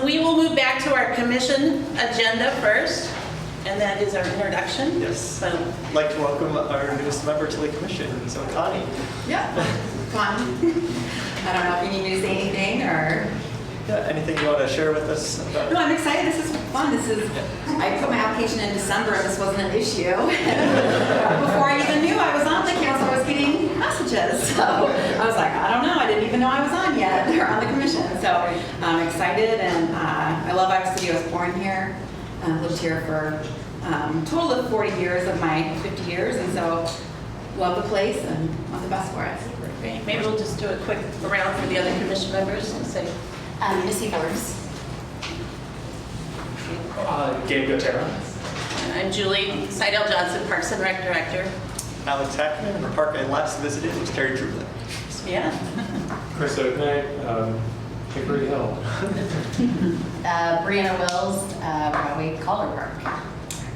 So we will move back to our commission agenda first, and that is our introduction. Yes. So, I'd like to welcome our newest member to the commission, so Connie. Yeah, come on. I don't know if you need me to say anything or. Yeah, anything you want to share with us about? No, I'm excited. This is fun. I put my application in December and this wasn't an issue. Before I even knew I was on the council, I was getting messages. So I was like, I don't know. I didn't even know I was on yet or on the commission. So I'm excited and I love Iowa City. I was born here. Lived here for a total of 40 years of my 50 years. And so love the place and want the best for it. great. Maybe we'll just do a quick round for the other commission members and say, Missy Forbes. Gabe Gotera. I'm Julie Seidel Johnson, Parks and Rec Director. Alex Hackman, our park and last visited was Terry Trublin. Yeah. Chris Oaknight, Hickory Hill. Brianna Wills, Broadway Collar Park.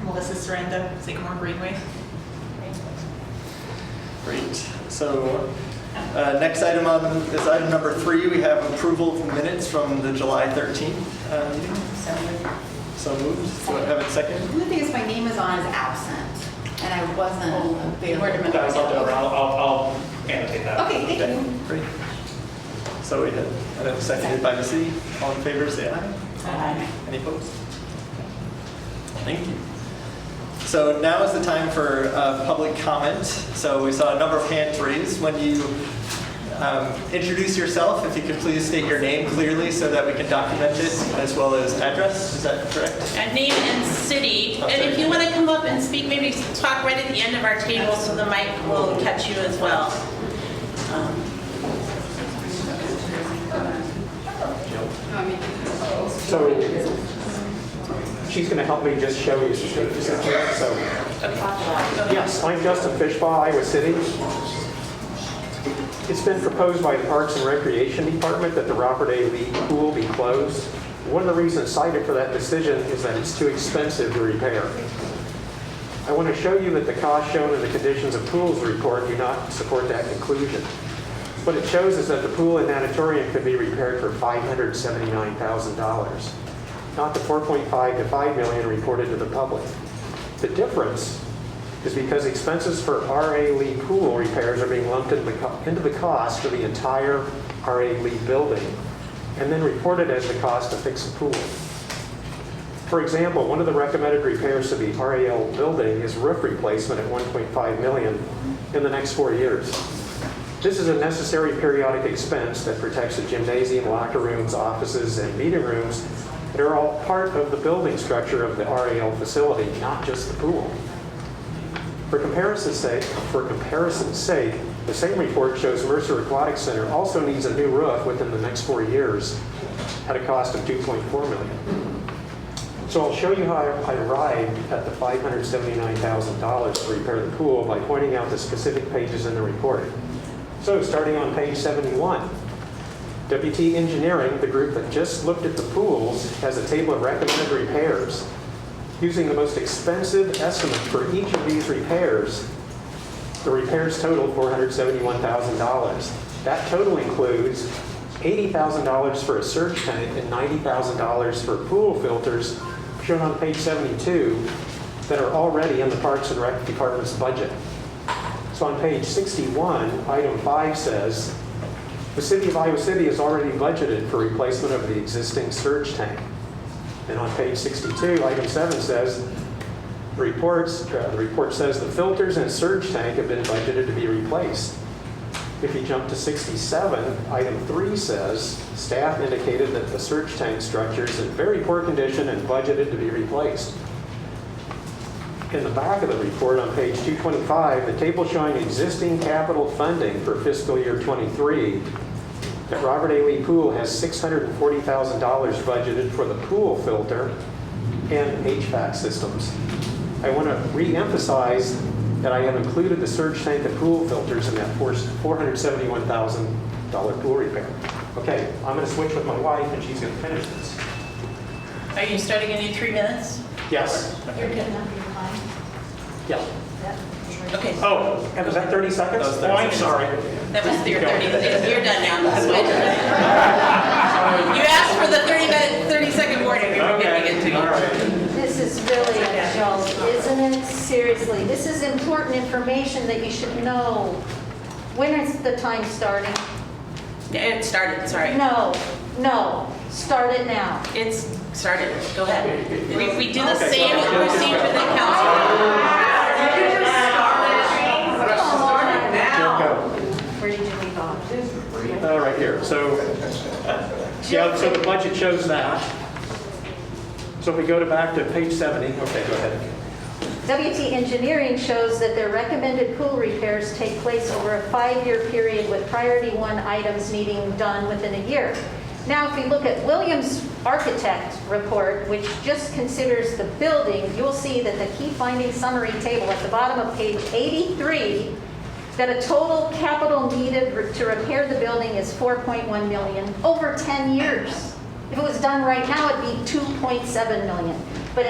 Melissa Saranda, Sycamore Greenway. Great. So next item on is item number 3. We have approval of minutes from the July 13th meeting. So moved. Do I have a second? The only thing is my name is on as absent, and I wasn't available. That was all over. I'll annotate that. Okay, thank you. Great. So we had seconded by Missy. All in favor, say aye. Aye. Any opposed? Thank you. So now is the time for public comment. So we saw a number of hands raised. When you introduce yourself, if you could please state your name clearly so that we can document it, as well as address. Is that correct? And name and city. And if you want to come up and speak, maybe talk right at the end of our table so the mic will catch you as well. So she's going to help me just show you some things. So yes, I'm Justin Fishbaugh, Iowa City. It's been proposed by the Parks and Recreation Department that the Robert A. Lee Pool be closed. One of the reasons cited for that decision is that it's too expensive to repair. I want to show you that the costs shown in the conditions of pools report do not support that conclusion. What it shows is that the pool and natatorium could be repaired for $579,000, not the $4.5 to $5 million reported to the public. The difference is because expenses for R.A. Lee pool repairs are being lumped into the cost for the entire R.A. Lee building and then reported as the cost to fix the pool. For example, one of the recommended repairs to the RAL building is roof replacement at $1.5 million in the next 4 years. This is a necessary periodic expense that protects the gymnasium, locker rooms, offices, and meeting rooms that are all part of the building structure of the RAL facility, not just the pool. For comparison's sake, the same report shows Mercer Aquatic Center also needs a new roof within the next 4 years at a cost of $2.4 million. So I'll show you how I arrived at the $579,000 to repair the pool by pointing out the specific pages in the report. So starting on page 71, WT Engineering, the group that just looked at the pools, has a table of recommended repairs. Using the most expensive estimate for each of these repairs, the repairs total $471,000. That total includes $80,000 for a surge tank and $90,000 for pool filters, shown on page 72, that are already in the Parks and Rec Department's budget. So on page 61, item 5 says, the City of Iowa City has already budgeted for replacement of the existing surge tank. And on page 62, item 7 says, the report says the filters and surge tank have been budgeted to be replaced. If you jump to 67, item 3 says, staff indicated that the surge tank structure is in very poor condition and budgeted to be replaced. In the back of the report on page 225, the table showing existing capital funding for fiscal year 23, that Robert A. Lee Pool has $640,000 budgeted for the pool filter and HVAC systems. I want to re-emphasize that I have included the surge tank and pool filters in that $471,000 pool repair. Okay, I'm going to switch with my wife and she's going to finish this. Are you starting in 3 minutes? Yes. You're good enough, you're fine. Yeah. Okay, Oh, and was that 30 seconds? That was 30 Oh, I'm seconds. sorry. that was your 30, you're done now. Switch. You asked for the 30-second warning, we were giving it to you. All right. This is really a joke, isn't it? Seriously, this is important information that you should know. When is the time starting? Yeah, it started, sorry. No, start it now. It's started, go ahead. We do the Okay. same procedure that council. Where did you leave off? Right here. So, yeah, so the budget shows that. So if we go back to page 70, okay, go ahead. WT Engineering shows that their recommended pool repairs take place over a 5-year period with priority 1 items needing done within a year. Now, if you look at Williams Architect report, which just considers the building, you'll see that the key finding summary table at the bottom of page 83, that a total capital needed to repair the building is $4.1 million over 10 years. If it was done right now, it'd be $2.7 million. But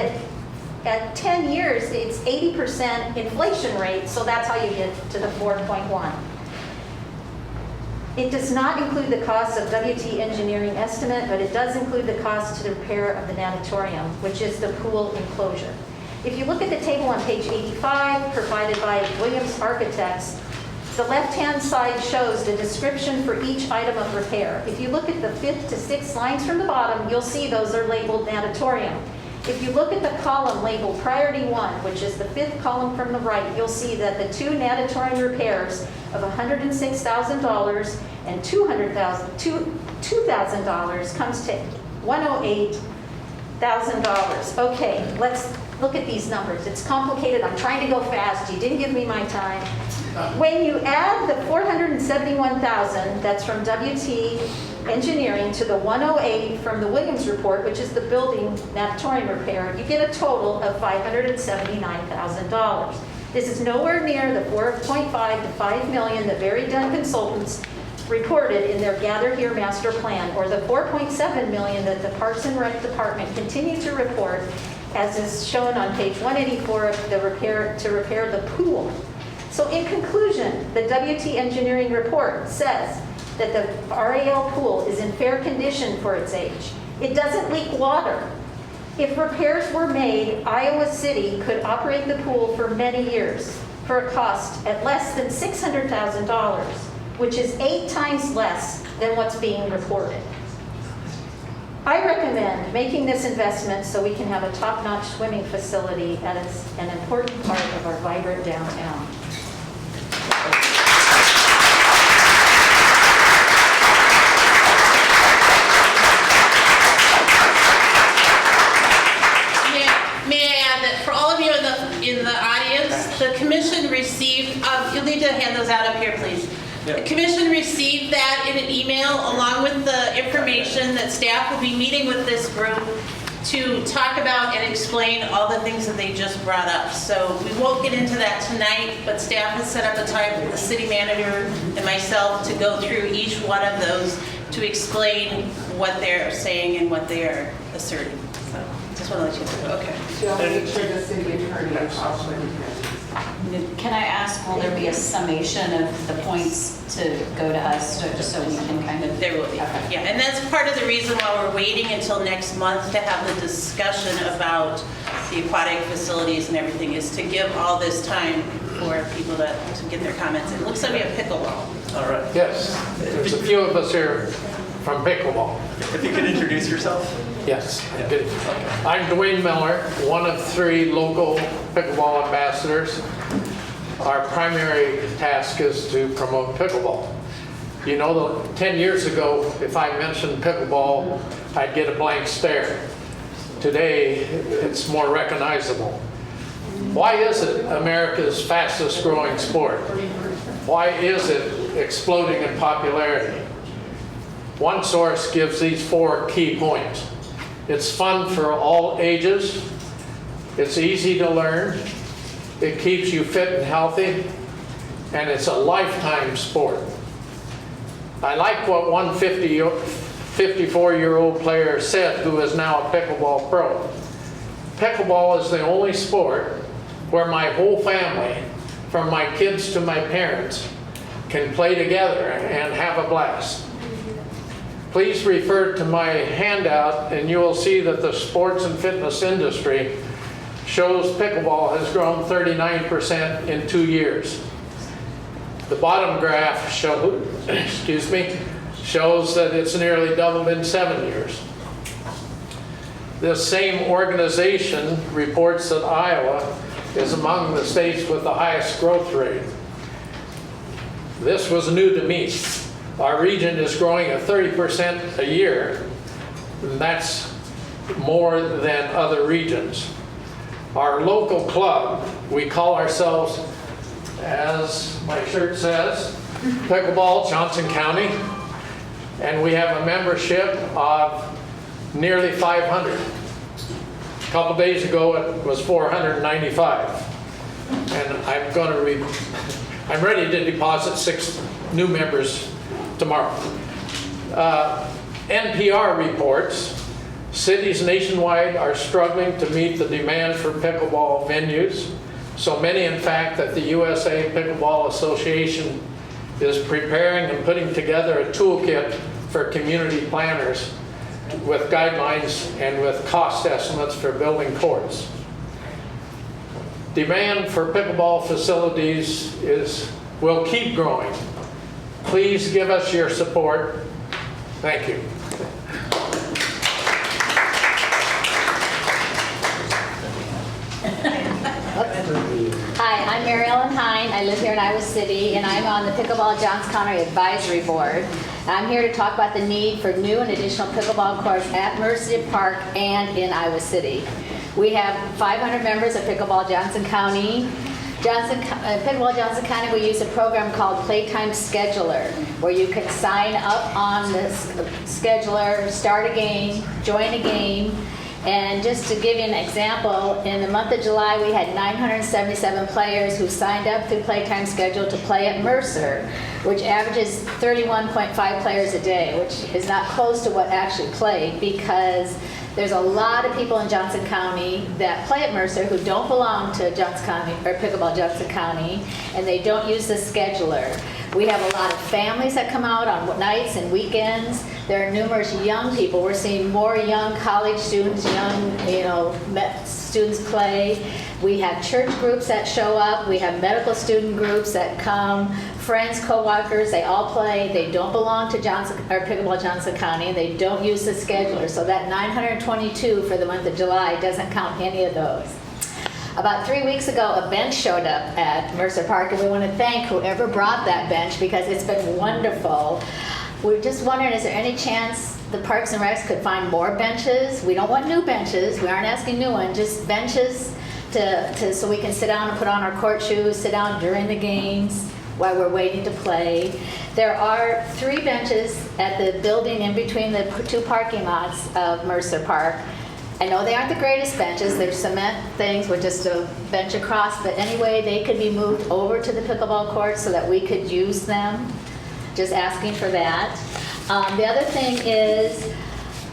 at 10 years, it's 80% inflation rate, so that's how you get to the 4.1. It does not include the cost of WT Engineering estimate, but it does include the cost to the repair of the natatorium, which is the pool enclosure. If you look at the table on page 85 provided by Williams Architects, the left-hand side shows the description for each item of repair. If you look at the 5th to 6th lines from the bottom, you'll see those are labeled natatorium. If you look at the column labeled priority 1, which is the 5th column from the right, you'll see that the 2 natatorium repairs of $106,000 and $2,000 comes to $108,000. Okay, let's look at these numbers. It's complicated. I'm trying to go fast. You didn't give me my time. When you add the $471,000 that's from WT Engineering to the 108 from the Williams report, which is the building natatorium repair, you get a total of $579,000. This is nowhere near the 4.5 to 5 million that Very Dunn Consultants reported in their Gather Here master plan, or the 4.7 million that the Parks and Rec Department continued to report, as is shown on page 184 of the repair the pool. So in conclusion, the WT Engineering report says that the RAL pool is in fair condition for its age. It doesn't leak water. If repairs were made, Iowa City could operate the pool for many years for a cost at less than $600,000, which is 8 times less than what's being reported. I recommend making this investment so we can have a top-notch swimming facility that is an important part of our vibrant downtown. May I add that for all of you in the audience, the commission received, you'll need to hand those out up here, please. The commission received that in an email along with the information that staff will be meeting with this group to talk about and explain all the things that they just brought up. So we won't get into that tonight, but staff has set up a time with the city manager and myself to go through each one of those to explain what they're saying and what they are asserting. So just want to let you know. Okay. She'll make sure the city attorney also has. Can I ask, will there be a summation of the points to go to us, just so we can kind of? There will be, Okay. yeah, and that's part of the reason why we're waiting until next month to have the discussion about the aquatic facilities and everything, is to give all this time for people to get their comments in. It looks like we have pickleball. All right. Yes, there's a few of us here from pickleball. If you could introduce yourself. Yes, good. I'm Dwayne Miller, one of 3 local pickleball ambassadors. Our primary task is to promote pickleball. You know, 10 years ago, if I mentioned pickleball, I'd get a blank stare. Today, it's more recognizable. Why is it America's fastest growing sport? Why is it exploding in popularity? One source gives these 4 key points. It's fun for all ages. It's easy to learn. It keeps you fit and healthy. And it's a lifetime sport. I like what one 54-year-old player said, who is now a pickleball pro. Pickleball is the only sport where my whole family, from my kids to my parents, can play together and have a blast. Please refer to my handout and you will see that the sports and fitness industry shows pickleball has grown 39% in 2 years. The bottom graph shows that it's nearly doubled in 7 years. This same organization reports that Iowa is among the states with the highest growth rate. This was new to me. Our region is growing at 30% a year, and that's more than other regions. Our local club, we call ourselves, as my shirt says, Pickleball Johnson County, and we have a membership of nearly 500. A couple days ago it was 495, and I'm ready to deposit 6 new members tomorrow. NPR reports cities nationwide are struggling to meet the demand for pickleball venues. So many, in fact, that the USA Pickleball Association is preparing and putting together a toolkit for community planners with guidelines and with cost estimates for building courts. Demand for pickleball facilities will keep growing. Please give us your support. Thank you. Hi, I'm Mary Ellen Hine. I live here in Iowa City, and I'm on the Pickleball Johnson County Advisory Board. I'm here to talk about the need for new and additional pickleball courts at Mercer Park and in Iowa City. We have 500 members of Pickleball Johnson County. Pickleball Johnson County, we use a program called Playtime Scheduler, where you can sign up on the scheduler, start a game, join a game. And just to give you an example, in the month of July, we had 977 players who signed up through Playtime Schedule to play at Mercer, which averages 31.5 players a day, which is not close to what actually played, because there's a lot of people in Johnson County that play at Mercer who don't belong to Johnson County or Pickleball Johnson County, and they don't use the scheduler. We have a lot of families that come out on nights and weekends. There are numerous young people. We're seeing more young college students, students play. We have church groups that show up. We have medical student groups that come. Friends, co-workers, they all play. They don't belong to Pickleball Johnson County. They don't use the scheduler. So that 922 for the month of July doesn't count any of those. About 3 weeks ago, a bench showed up at Mercer Park, and we want to thank whoever brought that bench because it's been wonderful. We're just wondering, is there any chance the Parks and Recs could find more benches? We don't want new benches. We aren't asking new ones, just benches so we can sit down and put on our court shoes, sit down during the games while we're waiting to play. There are 3 benches at the building in between the 2 parking lots of Mercer Park. I know they aren't the greatest benches. They're cement things with just a bench across, but anyway, they could be moved over to the pickleball courts so that we could use them. Just asking for that. The other thing is,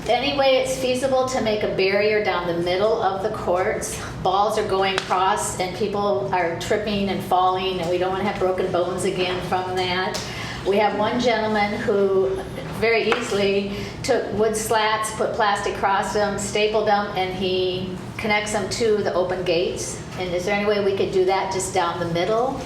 any way it's feasible to make a barrier down the middle of the courts. Balls are going across and people are tripping and falling, and we don't want to have broken bones again from that. We have one gentleman who very easily took wood slats, put plastic across them, stapled them, and he connects them to the open gates. And is there any way we could do that just down the middle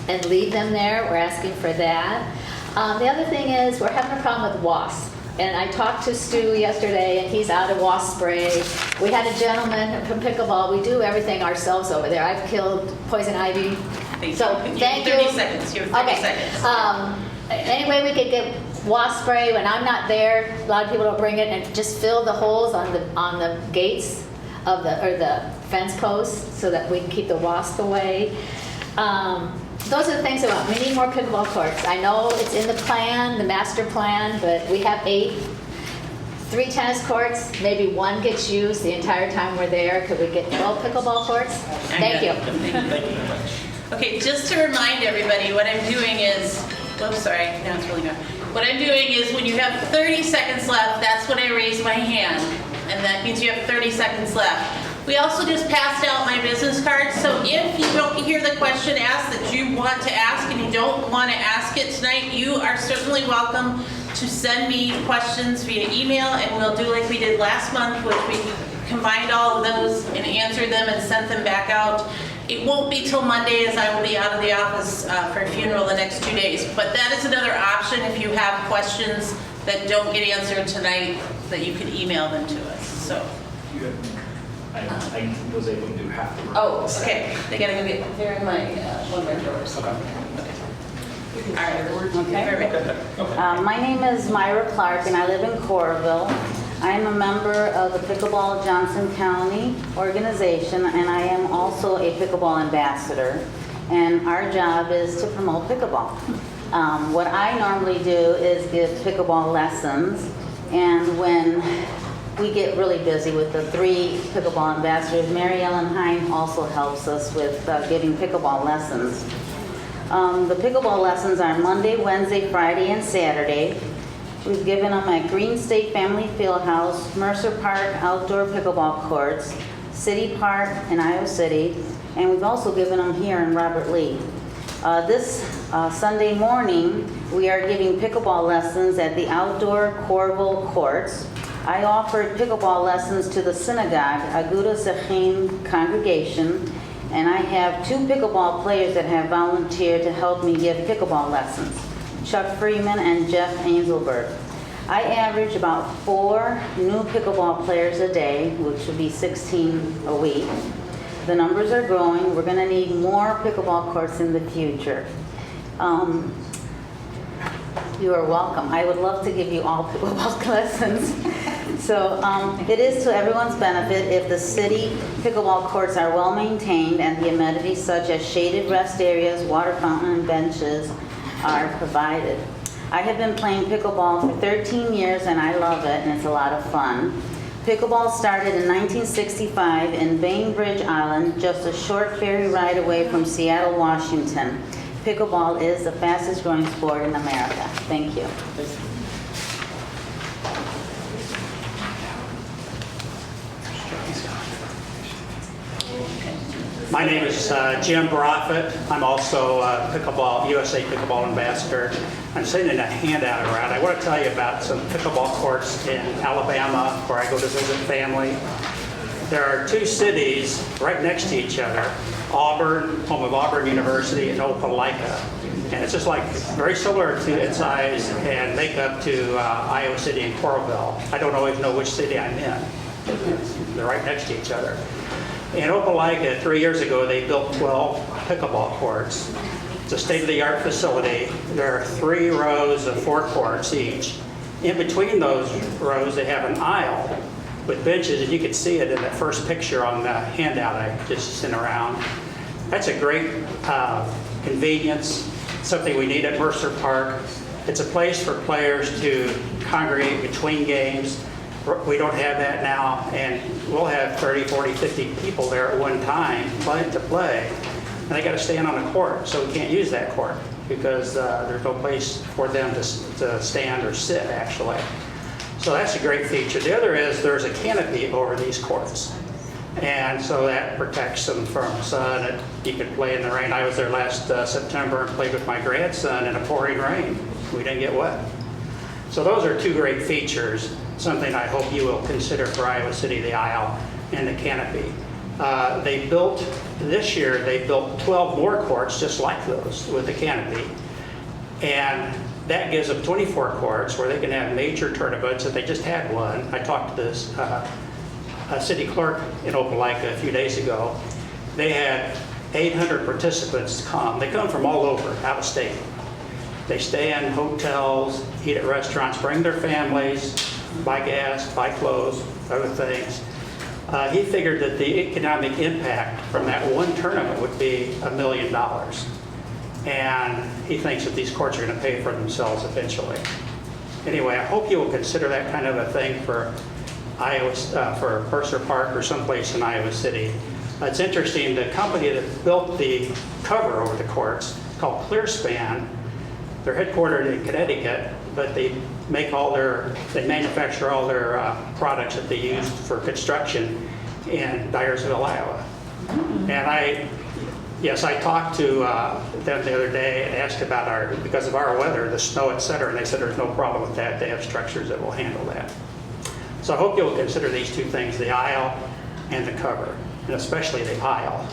and leave them there? We're asking for that. The other thing is we're having a problem with wasps. And I talked to Stu yesterday, and he's out of wasp spray. We had a gentleman from Pickleball. We do everything ourselves over there. I've killed poison ivy. Thank you. 30 seconds. You have 30 seconds. Any way we could get wasp spray when I'm not there, a lot of people don't bring it, and just fill the holes on the gates of the fence posts so that we can keep the wasp away. Those are the things I want. We need more pickleball courts. I know it's in the plan, the master plan, but we have 8. 3 tennis courts, maybe 1 gets used the entire time we're there. Could we get 12 pickleball courts? Thank you. Thank you very much. Okay, just to remind everybody, what I'm doing is, whoops, sorry, now it's really good. What I'm doing is when you have 30 seconds left, that's when I raise my hand. And that means you have 30 seconds left. We also just passed out my business card, so if you don't hear the question asked that you want to ask and you don't want to ask it tonight, you are certainly welcome to send me questions via email, and we'll do like we did last month, which we combined all of those and answered them and sent them back out. It won't be till Monday, as I will be out of the office for a funeral the next 2 days, but that is another option if you have questions that don't get answered tonight, that you can email them to us, so. I was able to do half the work. Oh, okay, they gotta go get, they're in my, one of my drawers. Okay. All right, Okay. perfect. My name is Myra Clark, and I live in Coralville. I am a member of the Pickleball Johnson County organization, and I am also a pickleball ambassador. And our job is to promote pickleball. What I normally do is give pickleball lessons, and when we get really busy with the 3 pickleball ambassadors, Mary Ellen Hine also helps us with giving pickleball lessons. The pickleball lessons are Monday, Wednesday, Friday, and Saturday. We've given them at Green State Family Fieldhouse, Mercer Park Outdoor Pickleball Courts, City Park in Iowa City, and we've also given them here in Robert Lee. This Sunday morning, we are giving pickleball lessons at the outdoor Coralville Courts. I offered pickleball lessons to the synagogue, Agudas Achim congregation, and I have 2 pickleball players that have volunteered to help me give pickleball lessons, Chuck Freeman and Jeff Ainselberg. I average about 4 new pickleball players a day, which would be 16 a week. The numbers are growing. We're going to need more pickleball courts in the future. You are welcome. I would love to give you all pickleball lessons. So it is to everyone's benefit if the city pickleball courts are well maintained and the amenities such as shaded rest areas, water fountain, and benches are provided. I have been playing pickleball for 13 years and I love it, and it's a lot of fun. Pickleball started in 1965 in Bainbridge Island, just a short ferry ride away from Seattle, Washington. Pickleball is the fastest growing sport in America. Thank you. My name is Jim Broffett. I'm also pickleball, USA Pickleball Ambassador. I'm sending a handout around. I want to tell you about some pickleball courts in Alabama where I go to visit family. There are 2 cities right next to each other, Auburn, home of Auburn University, and Opelika. And it's just like very similar to in size and makeup to Iowa City and Coralville. I don't always know which city I'm in. They're right next to each other. In Opelika, 3 years ago, they built 12 pickleball courts. It's a state-of-the-art facility. There are 3 rows of 4 courts each. In between those rows, they have an aisle with benches, and you can see it in that first picture on the handout I just sent around. That's a great convenience, something we need at Mercer Park. It's a place for players to congregate between games. We don't have that now, and we'll have 30, 40, 50 people there at one time playing to play. And they got to stand on a court, so we can't use that court because there's no place for them to stand or sit, actually. So that's a great feature. The other is there's a canopy over these courts. And so that protects them from sun, and you can play in the rain. I was there last September and played with my grandson in a pouring rain. We didn't get wet. So those are 2 great features, something I hope you will consider for Iowa City, the aisle and the canopy. This year they built 12 more courts just like those with the canopy. And that gives them 24 courts where they can have major tournaments, and they just had one. I talked to this city clerk in Opelika a few days ago. They had 800 participants come. They come from all over, out of state. They stay in hotels, eat at restaurants, bring their families, buy gas, buy clothes, other things. He figured that the economic impact from that one tournament would be $1 million. And he thinks that these courts are going to pay for themselves eventually. Anyway, I hope you will consider that kind of a thing for for Mercer Park or someplace in Iowa City. It's interesting, the company that built the cover over the courts is called Clearspan. They're headquartered in Connecticut, but they manufacture all their products that they use for construction in Dyersville, Iowa. And yes, I talked to them the other day and asked about because of our weather, the snow, et cetera, and they said there's no problem with that. They have structures that will handle that. So I hope you'll consider these two things, the aisle and the cover, and especially the aisle.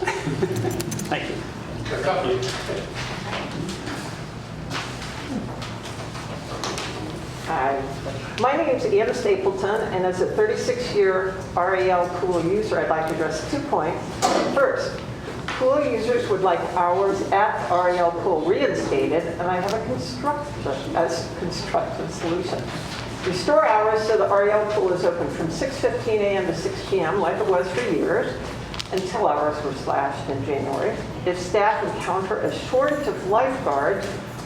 Thank you. Hi, my name is Anna Stapleton, and as a 36-year RAL pool user, I'd like to address 2 points. First, pool users would like hours at RAL pool reinstated, and I have a constructive solution. Restore hours so the RAL pool is open from 6:15 a.m. to 6 p.m. like it was for years, until hours were slashed in January. If staff encounter a shortage of lifeguards,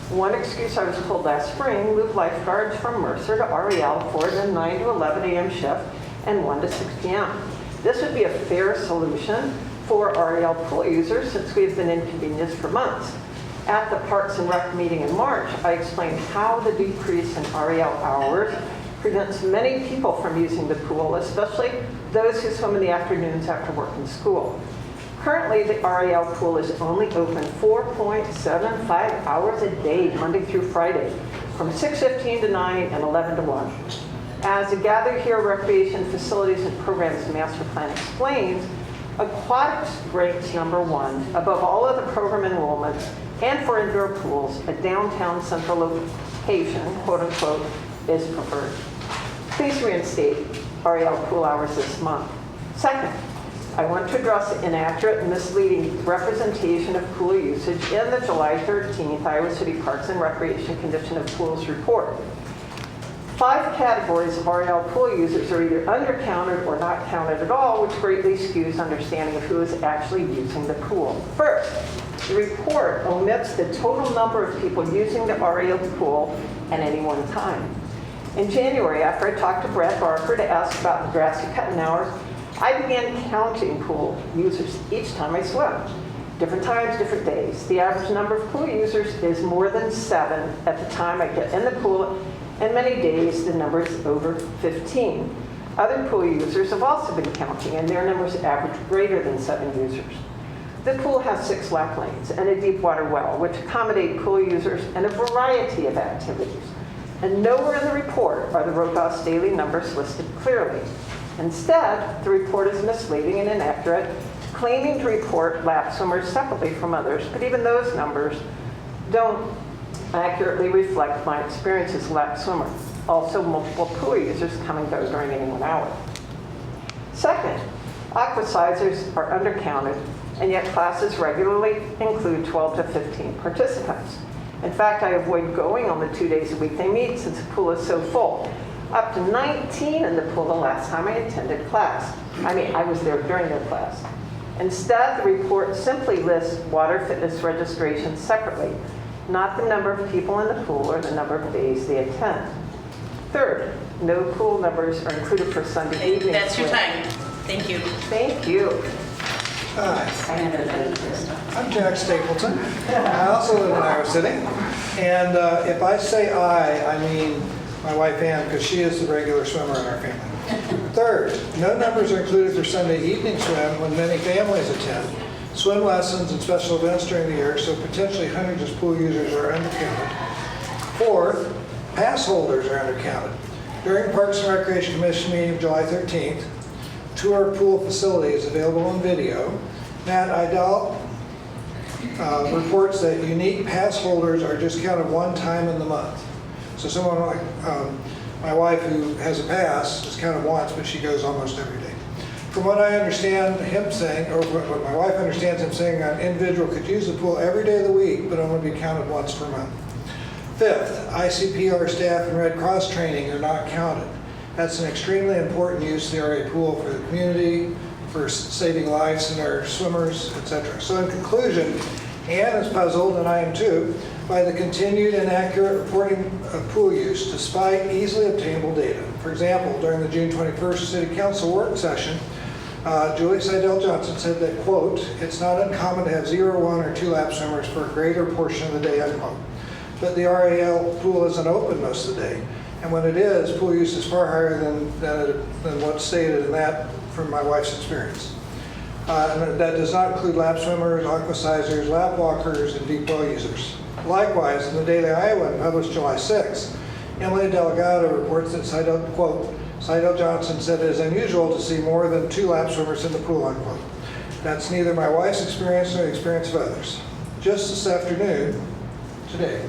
one excuse I was told last spring, move lifeguards from Mercer to REL for the 9 to 11 a.m. shift and 1 to 6 p.m. This would be a fair solution for REL pool users since we have been inconvenienced for months. At the Parks and Rec meeting in March, I explained how the decrease in REL hours prevents many people from using the pool, especially those who swim in the afternoons after work and school. Currently, the REL pool is only open 4.75 hours a day, Monday through Friday, from 6:15 to 9 and 11 to 1. As the Gather Here Recreation Facilities and Programs Master Plan explains, aquatics ranks #1 above all other program enrollments, and for indoor pools, a downtown central location, quote unquote, is preferred. Please reinstate REL pool hours this month. Second, I want to address the inaccurate and misleading representation of pool usage in the July 13th Iowa City Parks and Recreation Condition of Pools report. 5 categories of REL pool users are either undercounted or not counted at all, which greatly skews understanding of who is actually using the pool. First, the report omits the total number of people using the REL pool at any one time. In January, after I talked to Brad Barker to ask about the grassy cutting hours, I began counting pool users each time I swim. Different times, different days. The average number of pool users is more than 7 at the time I get in the pool, and many days the number is over 15. Other pool users have also been counting, and their numbers average greater than 7 users. The pool has 6 lap lanes and a deep water well, which accommodate pool users in a variety of activities. And nowhere in the report are the robust daily numbers listed clearly. Instead, the report is misleading and inaccurate, claiming to report lap swimmers separately from others, but even those numbers don't accurately reflect my experience as a lap swimmer. Also, multiple pool users come and go during any 1 hour. Second, aquasizers are undercounted, and yet classes regularly include 12 to 15 participants. In fact, I avoid going on the 2 days a week they meet since the pool is so full. Up to 19 in the pool the last time I attended class. I was there during their class. Instead, the report simply lists water fitness registrations separately, not the number of people in the pool or the number of days they attend. Third, no pool numbers are included for Sunday evenings. That's your time. Thank you. Thank you. Hi, I'm Jack Stapleton. I also live in Iowa City. And if I say I mean my wife Ann, because she is the regular swimmer in our family. Third, no numbers are included for Sunday evening swim when many families attend. Swim lessons and special events during the year, so potentially hundreds of pool users are undercounted. Fourth, pass holders are undercounted. During Parks and Recreation Commission meeting of July 13th, tour pool facility is available on video. Matt Idell reports that unique pass holders are just counted 1 time in the month. So someone like my wife who has a pass is counted once, but she goes almost every day. From what I understand him saying, or what my wife understands him saying, an individual could use the pool every day of the week, but only be counted once per month. Fifth, ICPR staff and Red Cross training are not counted. That's an extremely important use of the RA pool for the community, for saving lives in our swimmers, etc. So in conclusion, Ann is puzzled, and I am too, by the continued inaccurate reporting of pool use despite easily obtainable data. For example, during the June 21st City Council work session, Julie Seidel Johnson said that, quote, "It's not uncommon to have 0, 1, or 2 lap swimmers for a greater portion of the day," unquote. But the RAL pool isn't open most of the day. And when it is, pool use is far higher than what's stated in that from my wife's experience. And that does not include lap swimmers, aquasizers, lap walkers, and deep well users. Likewise, in the Daily Iowan published July 6th, Emily Delgado reports that quote, Seidel Johnson said it is unusual to see more than 2 lap swimmers in the pool, unquote. That's neither my wife's experience nor the experience of others. Just this afternoon, today,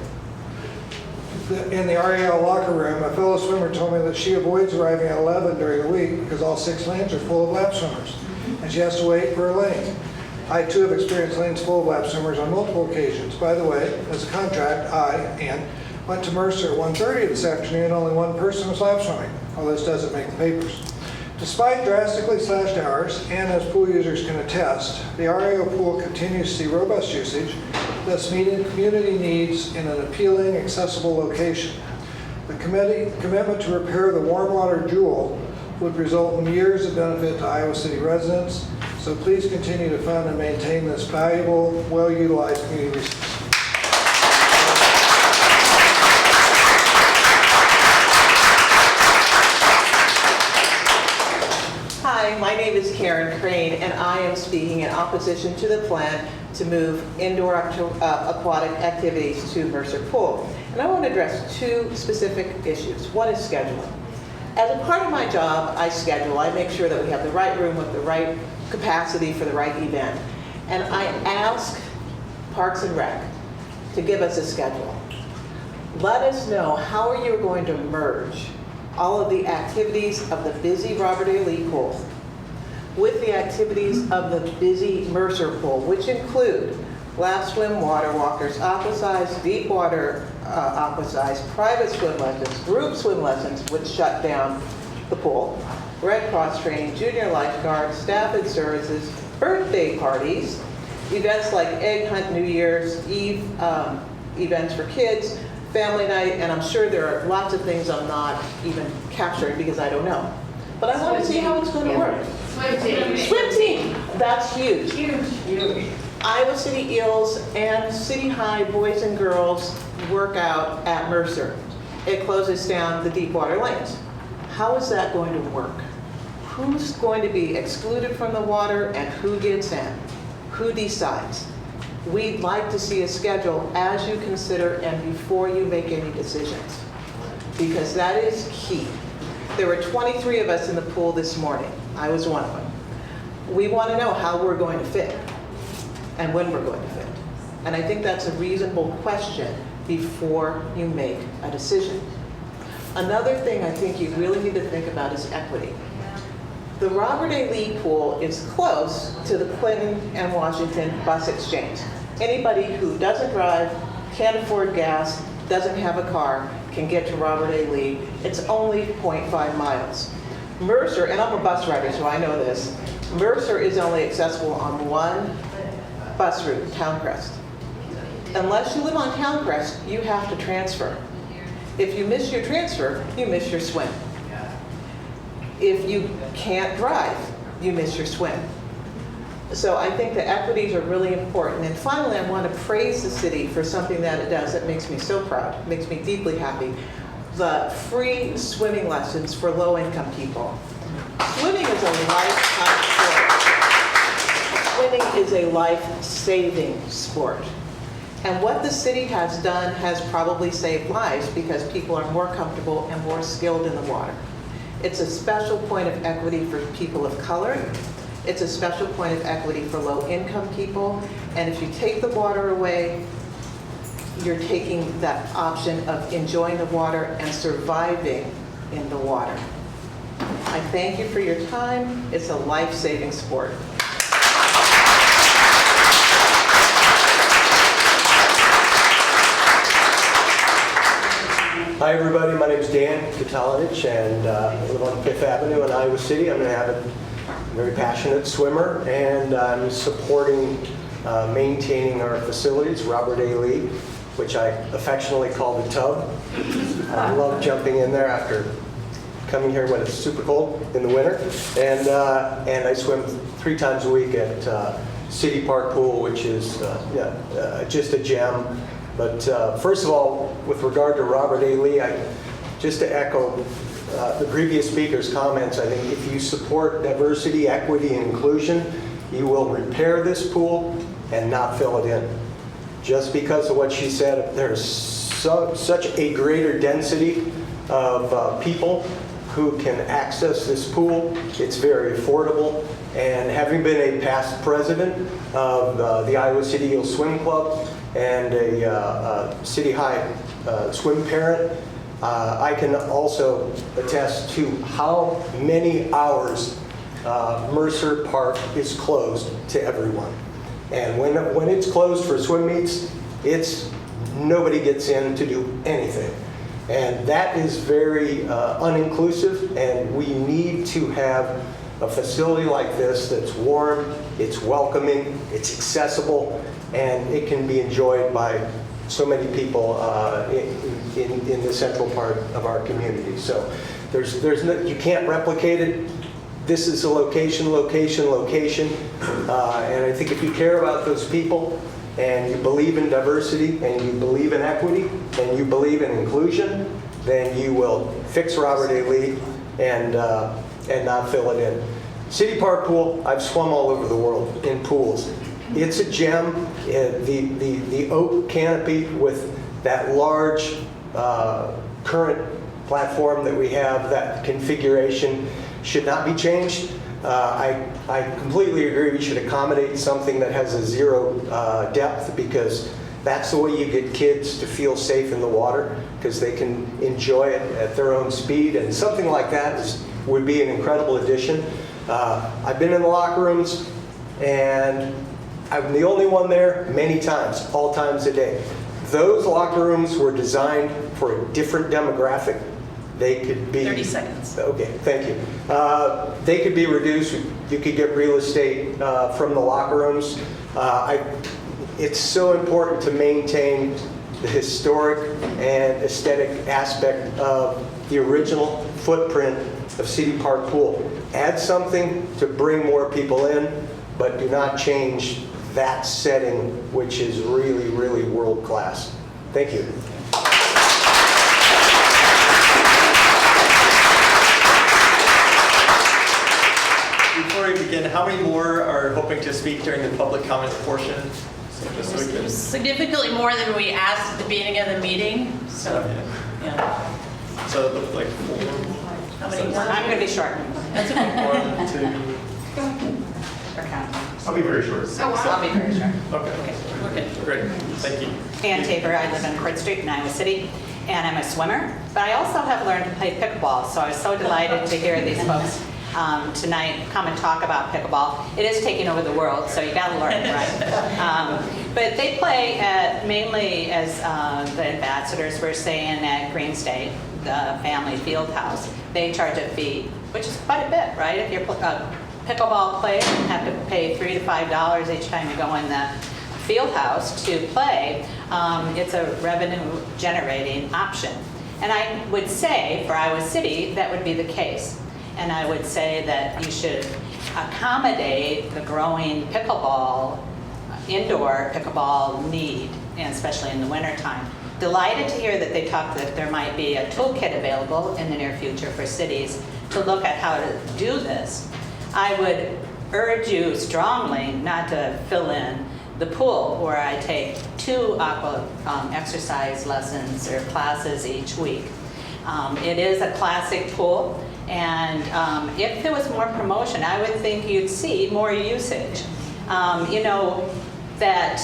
in the REL locker room, a fellow swimmer told me that she avoids arriving at 11 during the week because all 6 lanes are full of lap swimmers, and she has to wait for a lane. I too have experienced lanes full of lap swimmers on multiple occasions. By the way, as a contract, Ann, went to Mercer at 1:30 this afternoon. Only one person was lap swimming, although this doesn't make the papers. Despite drastically slashed hours, and as pool users can attest, the REO pool continues to see robust usage, thus meeting community needs in an appealing, accessible location. The commitment to repair the warm water jewel would result in years of benefit to Iowa City residents, so please continue to fund and maintain this valuable, well-utilized community resource. Hi, my name is Karen Crane, and I am speaking in opposition to the plan to move indoor aquatic activities to Mercer Pool. And I want to address 2 specific issues. One is scheduling. As a part of my job, I schedule. I make sure that we have the right room with the right capacity for the right event. And I ask Parks and Rec to give us a schedule. Let us know how are you going to merge all of the activities of the busy Robert A. Lee Pool with the activities of the busy Mercer Pool, which include lap swim, water walkers, aquasize, deep water aquasize, private swim lessons, group swim lessons, which shut down the pool, Red Cross training, junior lifeguards, staff and services, birthday parties, events like Egg Hunt, New Year's Eve events for kids, family night, and I'm sure there are lots of things I'm not even capturing because I don't know. But I want to see how it's going to work. Swim team. Swim team, that's huge. Huge. Iowa City Eels and City High boys and girls work out at Mercer. It closes down the deep water lanes. How is that going to work? Who's going to be excluded from the water and who gets in? Who decides? We'd like to see a schedule as you consider and before you make any decisions, because that is key. There were 23 of us in the pool this morning. I was one of them. We want to know how we're going to fit and when we're going to fit. And I think that's a reasonable question before you make a decision. Another thing I think you really need to think about is equity. The Robert A. Lee Pool is close to the Clinton and Washington bus exchange. Anybody who doesn't drive, can't afford gas, doesn't have a car, can get to Robert A. Lee. It's only 0.5 miles. Mercer, and I'm a bus rider, so I know this, Mercer is only accessible on one bus route, Towncrest. Unless you live on Towncrest, you have to transfer. If you miss your transfer, you miss your swim. If you can't drive, you miss your swim. So I think the equities are really important. And finally, I want to praise the city for something that it does that makes me so proud, makes me deeply happy. The free swimming lessons for low-income people. Swimming is a lifetime sport. Swimming is a life-saving sport. And what the city has done has probably saved lives because people are more comfortable and more skilled in the water. It's a special point of equity for people of color. It's a special point of equity for low-income people. And if you take the water away, you're taking that option of enjoying the water and surviving in the water. I thank you for your time. It's a life-saving sport. Hi everybody, my name is Dan Katalinich and I live on 5th Avenue in Iowa City. I'm an avid, very passionate swimmer and I'm supporting maintaining our facilities, Robert A. Lee, which I affectionately call the tub. I love jumping in there after coming here when it's super cold in the winter. And I swim 3 times a week at City Park Pool, which is just a gem. But first of all, with regard to Robert A. Lee, just to echo the previous speaker's comments, I think if you support diversity, equity, and inclusion, you will repair this pool and not fill it in. Just because of what she said, there's such a greater density of people who can access this pool. It's very affordable. And having been a past president of the Iowa City Eagles Swim Club and a City High swim parent, I can also attest to how many hours Mercer Park is closed to everyone. And when it's closed for swim meets, nobody gets in to do anything. And that is very uninclusive, and we need to have a facility like this that's warm, it's welcoming, it's accessible, and it can be enjoyed by so many people in the central part of our community. So you can't replicate it. This is a location, location, location. And I think if you care about those people and you believe in diversity and you believe in equity and you believe in inclusion, then you will fix Robert A. Lee and not fill it in. City Park Pool, I've swum all over the world in pools. It's a gem. The oak canopy with that large current platform that we have, that configuration, should not be changed. I completely agree we should accommodate something that has a zero depth, because that's the way you get kids to feel safe in the water, because they can enjoy it at their own speed, and something like that would be an incredible addition. I've been in the locker rooms, and I'm the only one there many times, all times a day. Those locker rooms were designed for a different demographic. They could be 30 seconds. Okay, thank you. They could be reduced. You could get real estate from the locker rooms. It's so important to maintain the historic and aesthetic aspect of the original footprint of City Park Pool. Add something to bring more people in, but do not change that setting, which is really, really world class. Thank you. Before we begin, how many more are hoping to speak during the public comment portion? So just so we can... Significantly more than we asked at the beginning of the meeting. So, yeah. So it looked like 4. How many? I'm going to be short. That's okay. 1, 2. I'll be very short. I'll be very short. Okay. Great. Thank you. Ann Tabor, I live on Court Street in Iowa City, and I'm a swimmer, but I also have learned to play pickleball, so I was so delighted to hear these folks tonight come and talk about pickleball. It is taking over the world, so you got to learn, right? But they play mainly, as the ambassadors were saying, at Green State, the family field house. They charge a fee, which is quite a bit, right? If you're a pickleball player, you have to pay $3 to $5 each time you go in the field house to play. It's a revenue generating option. And I would say for Iowa City, that would be the case. And I would say that you should accommodate the growing pickleball, indoor pickleball need, and especially in the wintertime. Delighted to hear that they talked that there might be a toolkit available in the near future for cities to look at how to do this. I would urge you strongly not to fill in the pool, where I take 2 aqua exercise lessons or classes each week. It is a classic pool, and if there was more promotion, I would think you'd see more usage. You know, that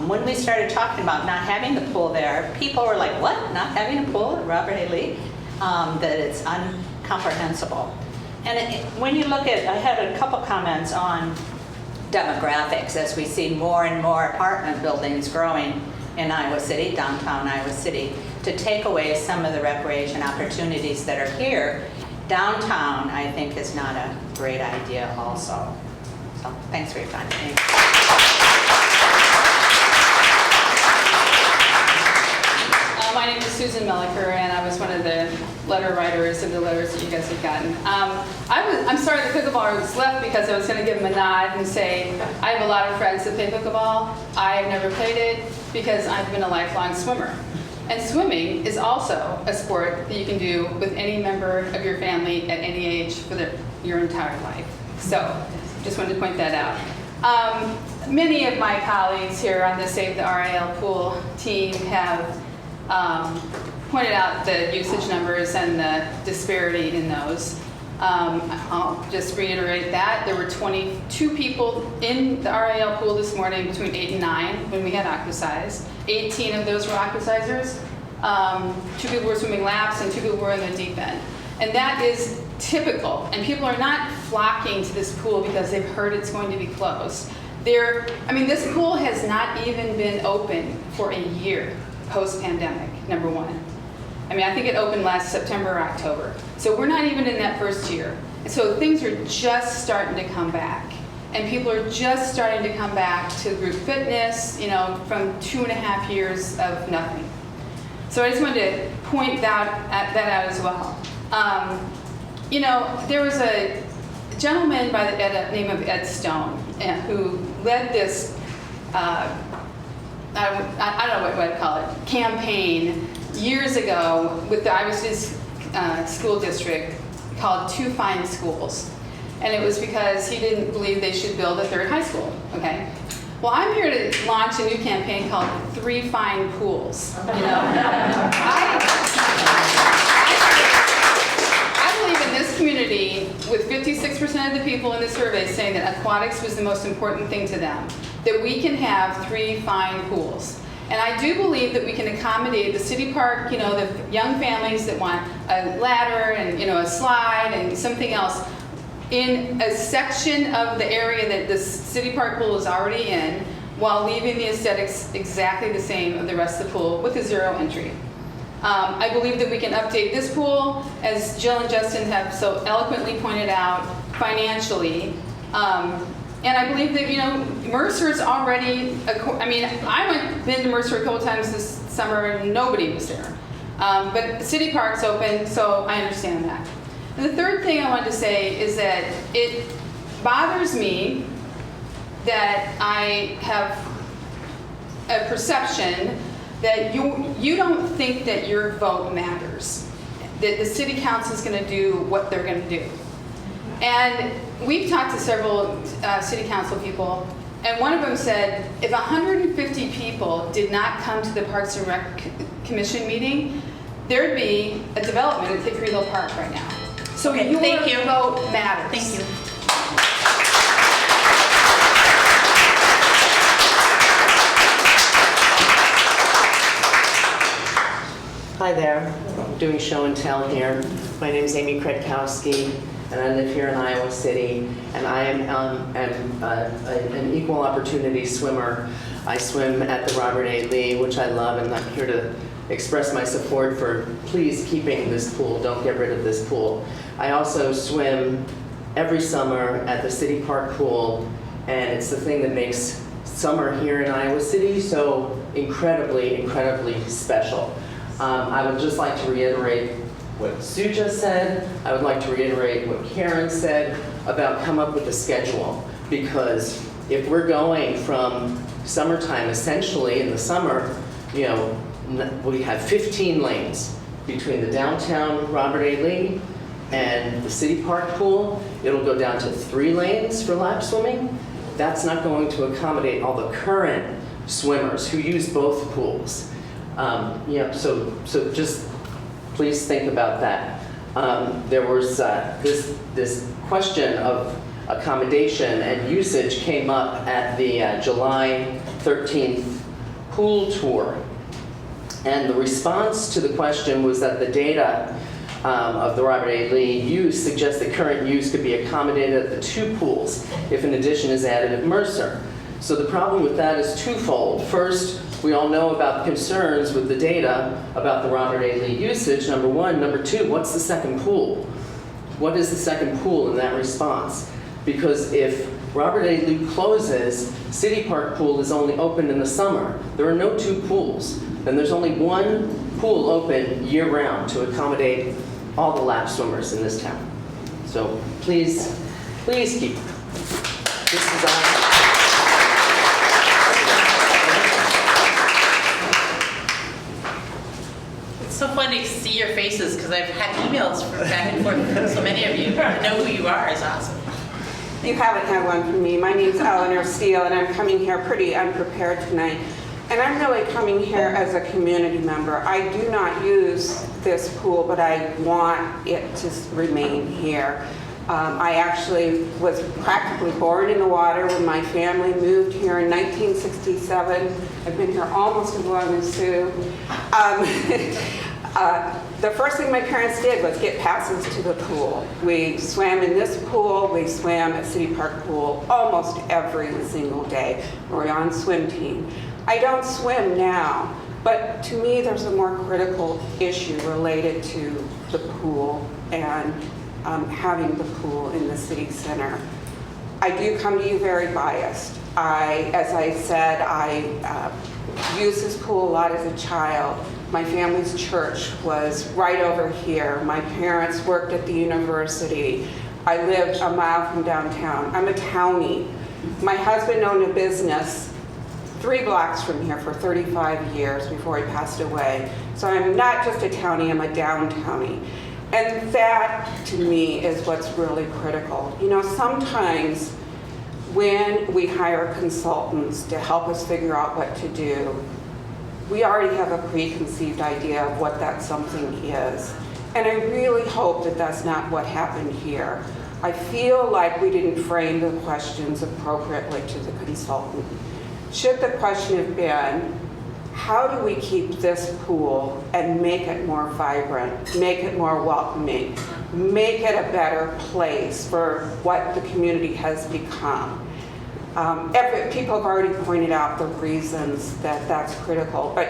when we started talking about not having the pool there, people were like, what, not having a pool at Robert A. Lee? That it's incomprehensible. And when you look at, I had a couple comments on demographics as we see more and more apartment buildings growing in Iowa City, downtown Iowa City, to take away some of the recreation opportunities that are here. Downtown, I think, is not a great idea also. So thanks for your time. My name is Susan Melliker, and I was one of the letter writers of the letters that you guys have gotten. I'm sorry the pickleballers left, because I was going to give them a nod and say, I have a lot of friends that play pickleball. I've never played it because I've been a lifelong swimmer. And swimming is also a sport that you can do with any member of your family at any age for your entire life. So just wanted to point that out. Many of my colleagues here on the Save the RIL Pool team have pointed out the usage numbers and the disparity in those. I'll just reiterate that. There were 22 people in the RIL pool this morning between 8 and 9 when we had aquasize. 18 of those were aquasizers. 2 people were swimming laps and 2 people were in the deep end. And that is typical. And people are not flocking to this pool because they've heard it's going to be closed. This pool has not even been open for a year post-pandemic, number one. I think it opened last September or October. So we're not even in that first year. And so things are just starting to come back. And people are just starting to come back to group fitness, from 2.5 years of nothing. So I just wanted to point that out as well. There was a gentleman by the name of Ed Stone who led this, I don't know what to call it, campaign years ago with the Iowa City School District called Two Fine Schools. And it was because he didn't believe they should build a third high school, okay? Well, I'm here to launch a new campaign called Three Fine Pools. I believe in this community, with 56% of the people in the survey saying that aquatics was the most important thing to them, that we can have 3 fine pools. And I do believe that we can accommodate the city park, the young families that want a ladder and, a slide and something else in a section of the area that the city park pool is already in, while leaving the aesthetics exactly the same of the rest of the pool with a 0 entry. I believe that we can update this pool, as Jill and Justin have so eloquently pointed out, financially. And I believe that, Mercer's already, been to Mercer a couple times this summer and nobody was there. But the city park's open, so I understand that. And the third thing I wanted to say is that it bothers me that I have a perception that you don't think that your vote matters, that the city council is going to do what they're going to do. And we've talked to several city council people, and one of them said, if 150 people did not come to the Parks and Rec Commission meeting, there'd be a development at Hickory Hill Park right now. So your vote matters. Thank you. Hi there, I'm doing show and tell here. My name is Amy Kretkowski, and I live here in Iowa City, and I am an equal opportunity swimmer. I swim at the Robert A. Lee, which I love, and I'm here to express my support for please keeping this pool, don't get rid of this pool. I also swim every summer at the city park pool, and it's the thing that makes summer here in Iowa City so incredibly, incredibly special. I would just like to reiterate what Sue just said. I would like to reiterate what Karen said about come up with a schedule, because if we're going from summertime, essentially in the summer, we have 15 lanes between the downtown Robert A. Lee and the city park pool. It'll go down to 3 lanes for lap swimming. That's not going to accommodate all the current swimmers who use both pools. So just please think about that. There was this question of accommodation and usage came up at the July 13th pool tour. And the response to the question was that the data of the Robert A. Lee use suggests that current use could be accommodated at the 2 pools if an addition is added at Mercer. So the problem with that is twofold. First, we all know about the concerns with the data about the Robert A. Lee usage, number 1. Number 2, what's the second pool? What is the second pool in that response? Because if Robert A. Lee closes, City Park Pool is only open in the summer. There are no 2 pools. Then there's only 1 pool open year-round to accommodate all the lap swimmers in this town. So please keep. This is our faces because I've had emails from back and forth from so many of you. To know who you are is awesome. You haven't had one from me. My name's Eleanor Steele, and I'm coming here pretty unprepared tonight. And I'm really coming here as a community member. I do not use this pool, but I want it to remain here. I actually was practically born in the water when my family moved here in 1967. I've been here almost as long as Sue. The first thing my parents did was get passes to the pool. We swam in this pool, we swam at City Park Pool almost every single day. We're on swim team. I don't swim now, but to me there's a more critical issue related to the pool and having the pool in the city center. I do come to you very biased. As I said, I used this pool a lot as a child. My family's church was right over here. My parents worked at the university. I lived a mile from downtown. I'm a townie. My husband owned a business 3 blocks from here for 35 years before he passed away. So I'm not just a townie, I'm a downtownie. And that, to me, is what's really critical. You know, sometimes when we hire consultants to help us figure out what to do, we already have a preconceived idea of what that something is. And I really hope that that's not what happened here. I feel like we didn't frame the questions appropriately to the consultant. Should the question have been, how do we keep this pool and make it more vibrant, make it more welcoming, make it a better place for what the community has become? People have already pointed out the reasons that that's critical, but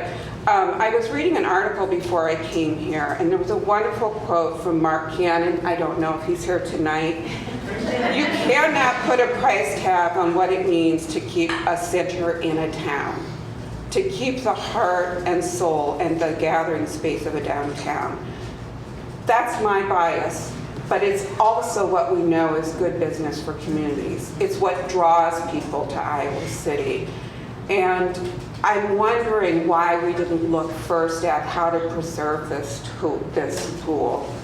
I was reading an article before I came here, and there was a wonderful quote from Mark Cannon. I don't know if he's here tonight. You cannot put a price tag on what it means to keep a center in a town, to keep the heart and soul and the gathering space of a downtown. That's my bias. But it's also what we know is good business for communities. It's what draws people to Iowa City. And I'm wondering why we didn't look first at how to preserve this pool.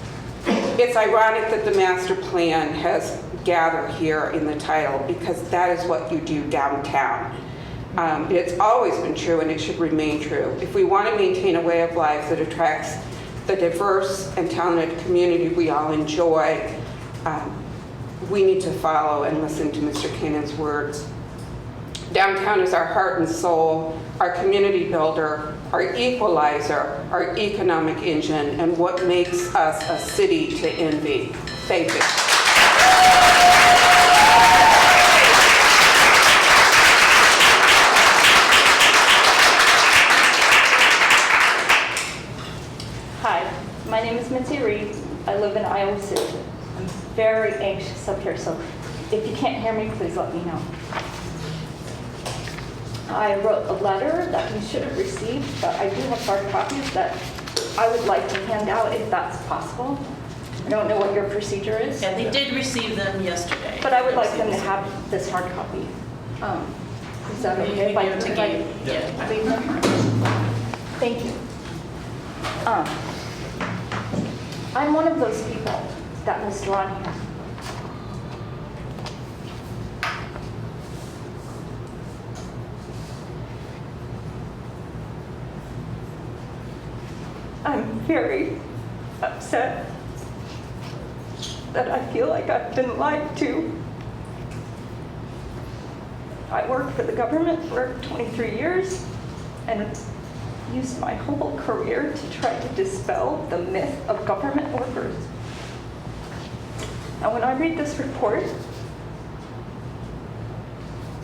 It's ironic that the master plan has gathered here in the title, because that is what you do downtown. It's always been true, and it should remain true. If we want to maintain a way of life that attracts the diverse and talented community we all enjoy, we need to follow and listen to Mr. Cannon's words. Downtown is our heart and soul, our community builder, our equalizer, our economic engine, and what makes us a city to envy. Thank you. Hi, my name is Mitzi Reed. I live in Iowa City. I'm very anxious up here, so if you can't hear me, please let me know. I wrote a letter that you should have received, but I do have hard copies that I would like to hand out if that's possible. I don't know what your procedure is. And they did receive them yesterday. But I would like them to have this hard copy. Is that okay? Leave them? Thank you. I'm one of those people that was drawn here. I'm very upset that I feel like I've been lied to. I worked for the government for 23 years and used my whole career to try to dispel the myth of government workers. And when I read this report,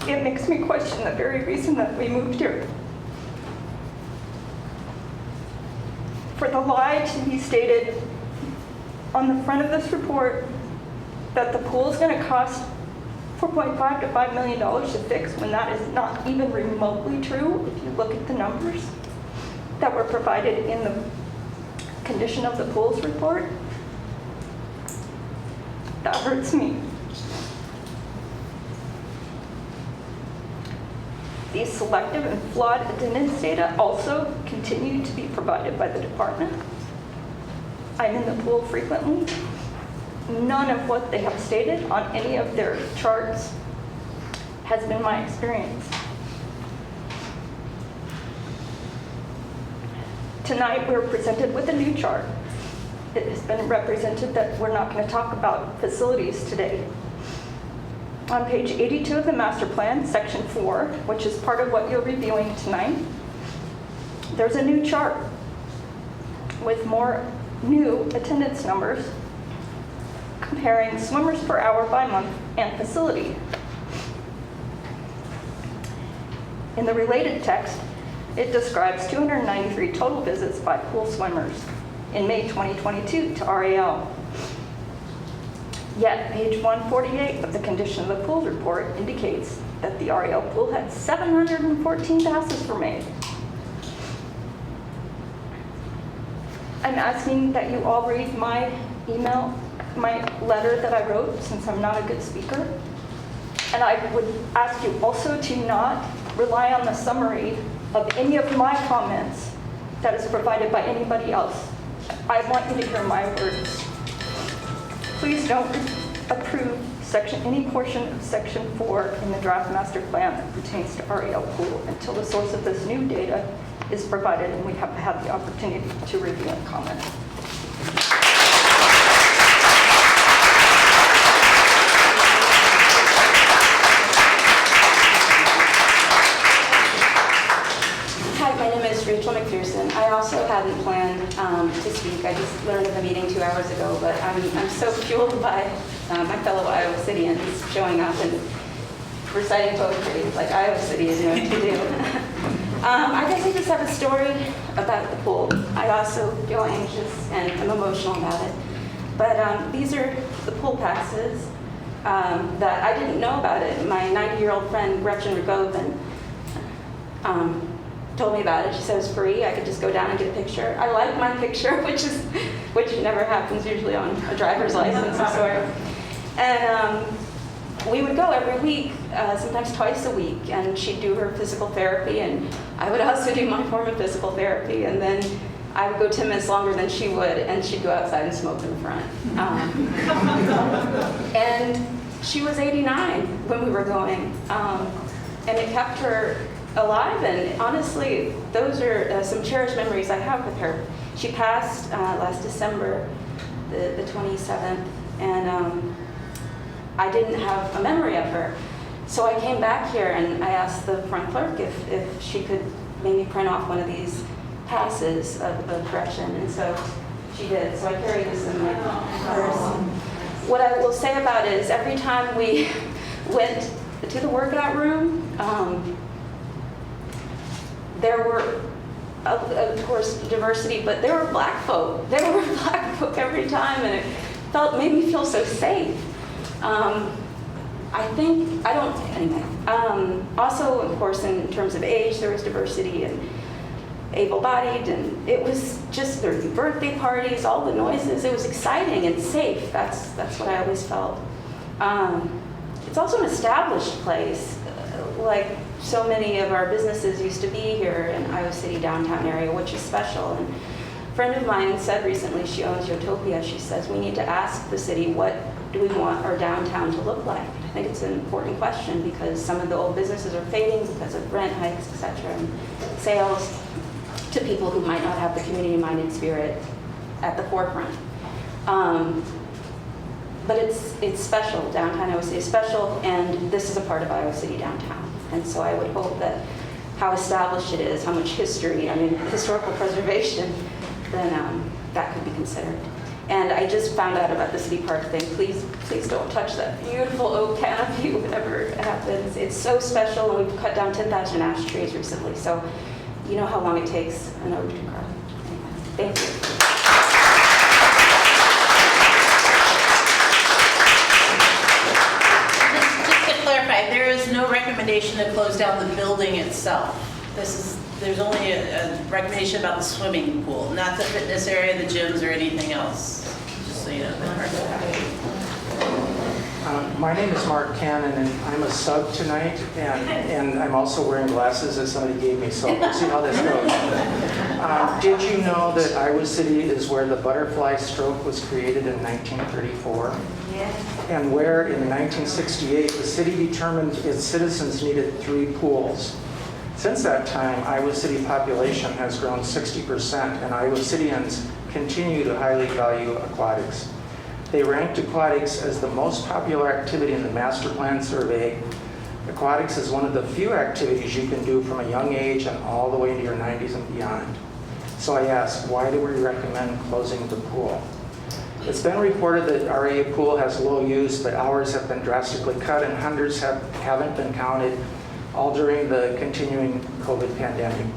it makes me question the very reason that we moved here. For the lie to be stated on the front of this report that the pool is going to cost $4.5 to $5 million to fix, when that is not even remotely true if you look at the numbers that were provided in the condition of the pools report, that hurts me. These selective and flawed attendance data also continue to be provided by the department. I'm in the pool frequently. None of what they have stated on any of their charts has been my experience. Tonight, we're presented with a new chart. It has been represented that we're not going to talk about facilities today. On page 82 of the master plan, section 4, which is part of what you're reviewing tonight, there's a new chart with more new attendance numbers comparing swimmers per hour by month and facility. In the related text, it describes 293 total visits by pool swimmers in May 2022 to RAL. Yet, page 148 of the condition of the pool report indicates that the RAL pool had 714 passes were made. I'm asking that you all read my email, my letter that I wrote, since I'm not a good speaker. And I would ask you also to not rely on the summary of any of my comments that is provided by anybody else. I want you to hear my words. Please don't approve any portion of section 4 in the draft master plan that pertains to REL pool until the source of this new data is provided and we have had the opportunity to review and comment. Hi, my name is Rachel McPherson. I also hadn't planned to speak. I just learned of the meeting 2 hours ago, but I'm so fueled by my fellow Iowa Cityans showing up and reciting poetry like Iowa City is known to do. I guess I just have a story about the pool. I also feel anxious and I'm emotional about it. But these are the pool passes that I didn't know about it. My 90-year-old friend, Gretchen Rigovan, told me about it. She said it was free. I could just go down and get a picture. I like my picture, which never happens usually on a driver's license of sort. And we would go every week, sometimes twice a week, and she'd do her physical therapy, and I would also do my form of physical therapy, and then I would go 10 minutes longer than she would, and she'd go outside and smoke in the front. And she was 89 when we were going, and it kept her alive, and honestly, those are some cherished memories I have with her. She passed last December, the 27th, and I didn't have a memory of her. So I came back here and I asked the front clerk if she could maybe print off one of these passes of Gretchen, and so she did. So I carry this in my purse. What I will say about it is every time we went to the workout room, there were, of course, diversity, but there were black folk. There were black folk every time, and it made me feel so safe. Also, of course, in terms of age, there was diversity and able-bodied, and it was just, there were birthday parties, all the noises. It was exciting and safe. That's what I always felt. It's also an established place, like so many of our businesses used to be here in Iowa City downtown area, which is special. And a friend of mine said recently, she owns Utopia, she says, we need to ask the city, what do we want our downtown to look like? I think it's an important question because some of the old businesses are fading because of rent hikes, et cetera, and sales to people who might not have the community-minded spirit at the forefront. But it's special. Downtown Iowa City is special, and this is a part of Iowa City downtown. And so I would hope that how established it is, how much history, historical preservation, then that could be considered. And I just found out about the city park thing. Please don't touch that beautiful oak canopy, whatever it happens. It's so special, and we've cut down 10,000 ash trees recently. So you know how long it takes an oak to grow. Thank you. Just to clarify, there is no recommendation to close down the building itself. There's only a recommendation about the swimming pool, not the fitness area, the gyms, or anything else. Just so you know. My name is Mark Cannon, and I'm a sub tonight, and I'm also wearing glasses that somebody gave me, so we'll see how this goes. Did you know that Iowa City is where the butterfly stroke was created in 1934? Yes. And where in 1968 the city determined its citizens needed 3 pools. Since that time, Iowa City population has grown 60%, and Iowa Cityans continue to highly value aquatics. They ranked aquatics as the most popular activity in the master plan survey. Aquatics is one of the few activities you can do from a young age and all the way into your 90s and beyond. So I asked, why do we recommend closing the pool? It's been reported that RA pool has low use, but hours have been drastically cut and hundreds haven't been counted, all during the continuing COVID pandemic.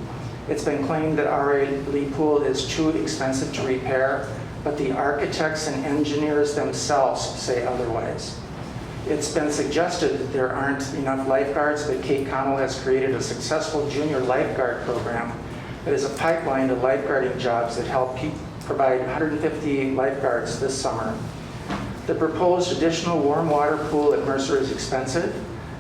It's been claimed that RA Lee Pool is too expensive to repair, but the architects and engineers themselves say otherwise. It's been suggested that there aren't enough lifeguards, but Kate Connell has created a successful junior lifeguard program that is a pipeline to lifeguarding jobs that help provide 150 lifeguards this summer. The proposed additional warm water pool at Mercer is expensive,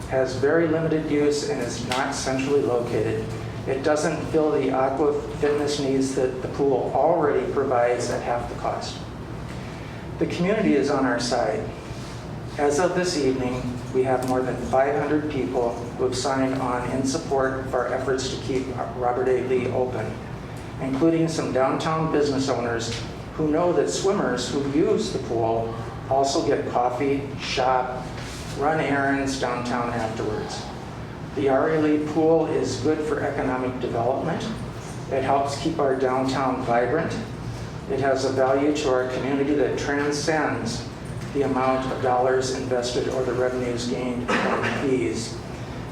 has very limited use, and is not centrally located. It doesn't fill the aqua fitness needs that the pool already provides at half the cost. The community is on our side. As of this evening, we have more than 500 people who have signed on in support of our efforts to keep Robert A. Lee open, including some downtown business owners who know that swimmers who use the pool also get coffee, shop, run errands downtown afterwards. The RA Lee Pool is good for economic development. It helps keep our downtown vibrant. It has a value to our community that transcends the amount of dollars invested or the revenues gained from fees.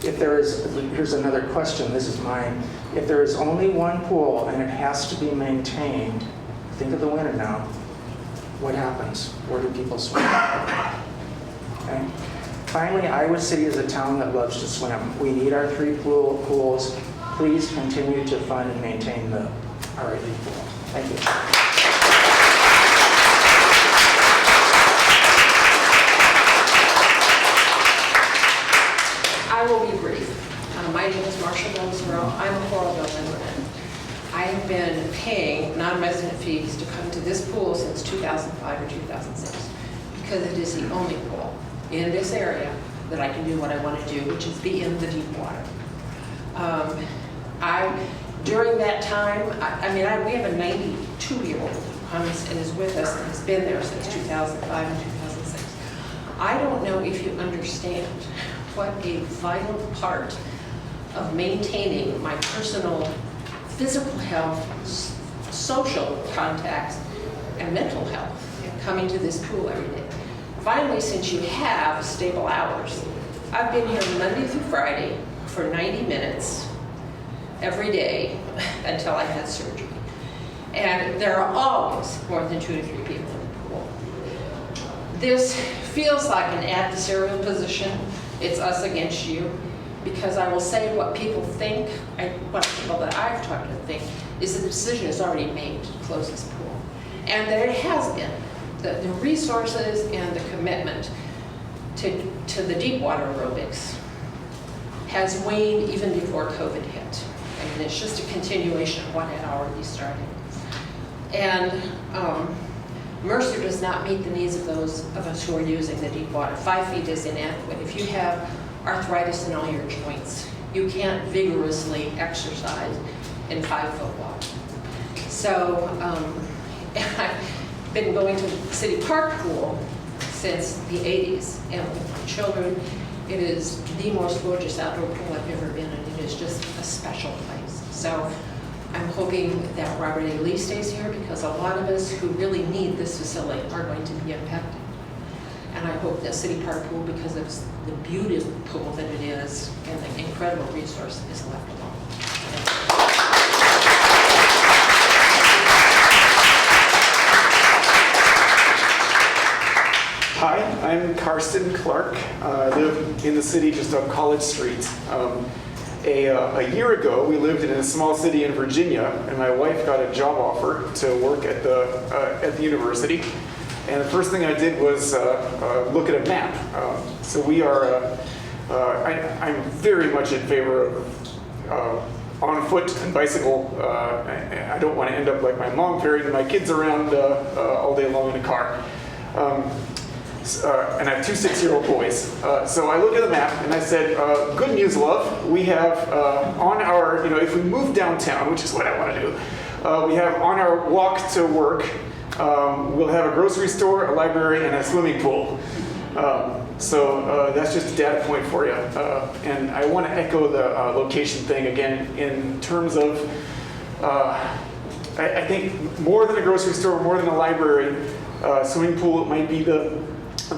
Here's another question, this is mine. If there is only one pool and it has to be maintained, think of the winter now, what happens? Where do people swim? Okay. Finally, Iowa City is a town that loves to swim. We need our 3 pools. Please continue to fund and maintain the RA Lee pool. Thank you. I will be brief. My name is Marcia Belzero. I'm a Coralville resident. I have been paying non-resident fees to come to this pool since 2005 or 2006 because it is the only pool in this area that I can do what I want to do, which is be in the deep water. During that time, we have a 92-year-old who comes and is with us and has been there since 2005 and 2006. I don't know if you understand what a vital part of maintaining my personal physical health, social contacts, and mental health coming to this pool every day. Finally, since you have stable hours, I've been here Monday through Friday for 90 minutes every day until I had surgery. And there are always more than 2 to 3 people in the pool. This feels like an adversarial position. It's us against you, because I will say what people think, what people that I've talked to think, is the decision is already made to close this pool. And that it has been. The resources and the commitment to the deep water aerobics has waned even before COVID hit. I mean, it's just a continuation of what had already started. And Mercer does not meet the needs of those of us who are using the deep water. 5 feet is inadequate. If you have arthritis in all your joints, you can't vigorously exercise in 5-foot water. So I've been going to the City Park pool since the 80s, and with my children, it is the most gorgeous outdoor pool I've ever been in. It is just a special place. So I'm hoping that Robert A. Lee stays here, because a lot of us who really need this facility are going to be impacted. And I hope that City Park pool, because of the beautiful pool that it is and the incredible resource, is left alone. Hi, I'm Karsten Clark. I live in the city just up College Street. A year ago, we lived in a small city in Virginia, and my wife got a job offer to work at the university. And the first thing I did was look at a map. So we are, I'm very much in favor of on foot and bicycle. I don't want to end up like my mom ferrying my kids around all day long in a car. And I have two 6-year-old boys. So I looked at the map and I said, good news, love. We have on our, if we move downtown, which is what I want to do, we have on our walk to work, we'll have a grocery store, a library, and a swimming pool. So that's just a data point for you. And I want to echo the location thing again in terms of, I think more than a grocery store, more than a library, swimming pool might be the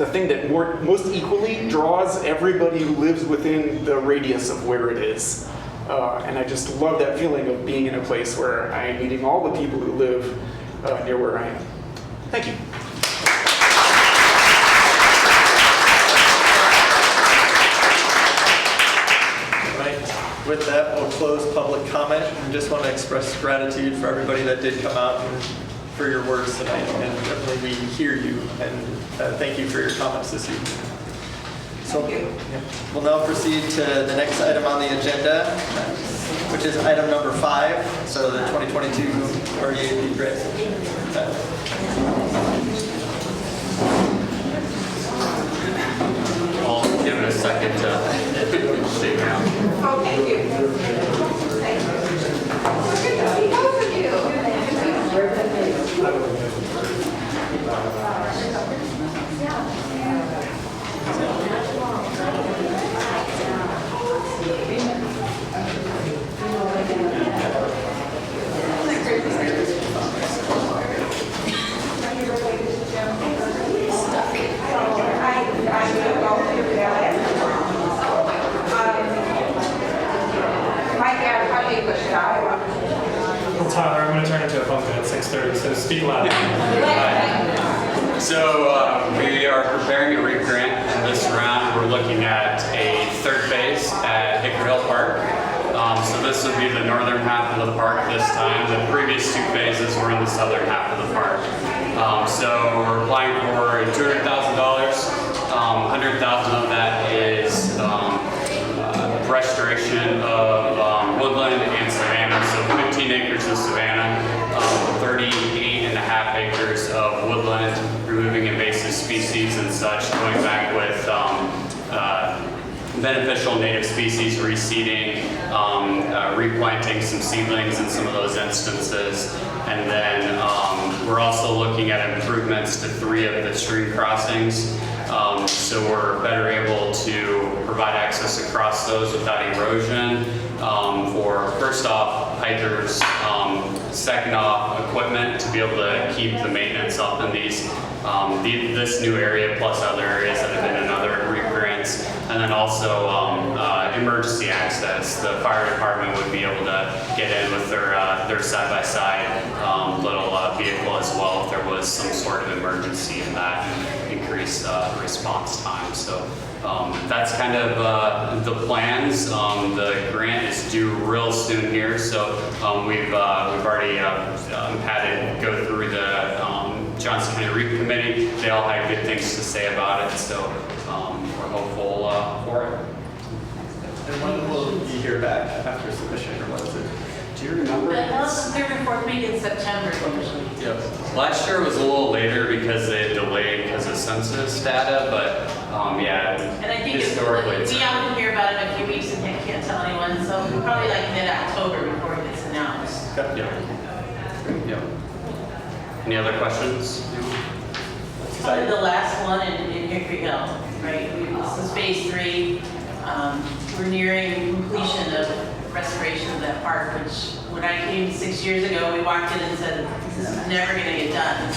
thing that most equally draws everybody who lives within the radius of where it is. And I just love that feeling of being in a place where I'm meeting all the people who live near where I am. Thank you. With that, we'll close public comment and just want to express gratitude for everybody that did come out and for your words tonight. And definitely we hear you and thank you for your comments this evening. So we'll now proceed to the next item on the agenda, which is item number 5. So the 2022 REAP grant. I'll give it a second to shake out. Oh, thank you. Thank you. Good to see both of Well, Tyler, I'm going to turn into a pumpkin at 6:30, so speak loud. So we are preparing a REAP grant, and this round we're looking at a third phase at Hickory Hill Park. So this would be the northern half of the park this time. The previous 2 phases were in the southern half of the park. So we're applying for $200,000. 100,000 of that is restoration of woodland and savanna, so 15 acres of savanna, 38.5 acres of woodland, removing invasive species and such, going back with beneficial native species reseeding, replanting some seedlings in some of those instances, and then we're also looking at improvements to 3 of the stream crossings. So we're better able to provide access across those without erosion. For first off, hikers, second off, equipment to be able to keep the maintenance up in these this new area plus other areas that have been in other REAP grants, and then also emergency access. The fire department would be able to get in with their side-by-side little vehicle as well if there was some sort of emergency in that, and increase response time. So that's kind of the plans. The grant is due real soon here, so we've already had it go through the Johnson County REAP Committee. They all had good things to say about it, so we're hopeful for it. And when will you hear back after submission, or what is it? Do you remember? The third and fourth meeting in September usually. Yep. Last year was a little later because they delayed because of census data, but yeah, And I think historically we often hear about it in a few weeks and can't tell anyone, so probably like mid-October before it gets announced. Yep. Any other questions? It's probably the last one in Hickory Hill, right? This is phase 3. We're nearing completion of restoration of that park, which when I came 6 years ago, we walked in and said, this is never going to get done.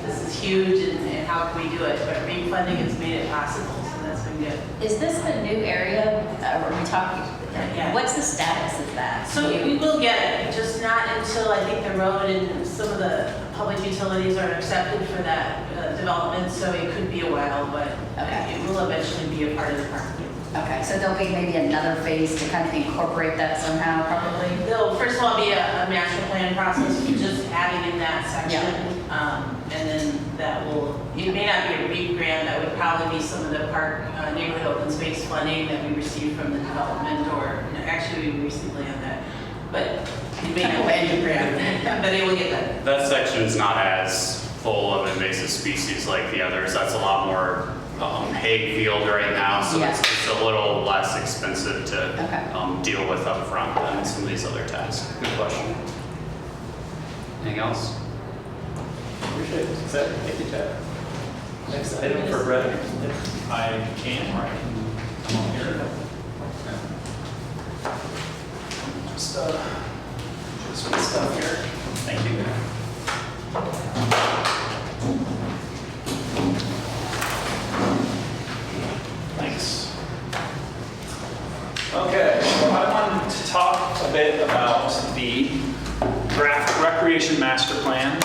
This is huge, and how can we do it? But REAP funding has made it possible, so that's been good. Is this the new area? Are we talking? Yeah. What's the status of that? So we will get it, just not until I think the road and some of the public utilities are accepted for that development, so it could be a while, but it will eventually be a part of the park. Okay, so there'll be maybe another phase to kind of incorporate that somehow, probably? There'll first of all be a master plan process, just adding in that section, and then that will It may not be a REAP grant, that would probably be some of the park neighborhood open space funding that we received from the development, or actually we recently had that. But it may not be a grant, but it will get done. That section is not as full of invasive species like the others. That's a lot more hay field right now, so Yeah. it's a little less expensive to deal with up front than some of these other tasks. Good question. Anything else? Appreciate it. Thank you, Chad. Next item for Brett. I can, or I can come on here. Just some stuff here. Thank you. Thanks. Okay, so I wanted to talk a bit about the draft recreation master plan,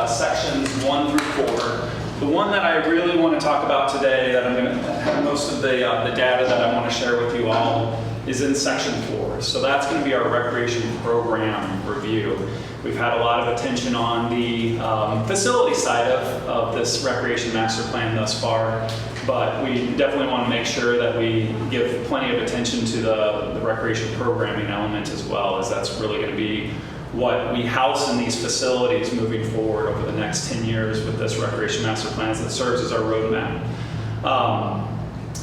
sections 1 through 4. The one that I really want to talk about today, that I'm going to have most of the data that I want to share with you all, is in section 4. So that's going to be our recreation program review. We've had a lot of attention on the facility side of this recreation master plan thus far, but we definitely want to make sure that we give plenty of attention to the recreation programming element as well, as that's really going to be what we house in these facilities moving forward over the next 10 years with this recreation master plan that serves as our roadmap.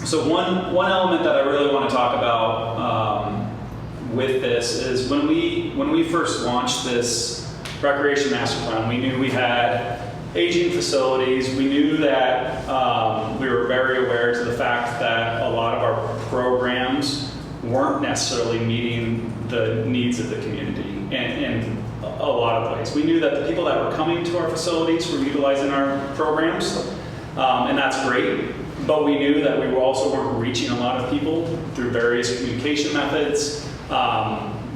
So one element that I really want to talk about with this is when we first launched this recreation master plan, we knew we had aging facilities. We knew that we were very aware to the fact that a lot of our programs weren't necessarily meeting the needs of the community in a lot of ways. We knew that the people that were coming to our facilities were utilizing our programs, and that's great, but we knew that we also weren't reaching a lot of people through various communication methods.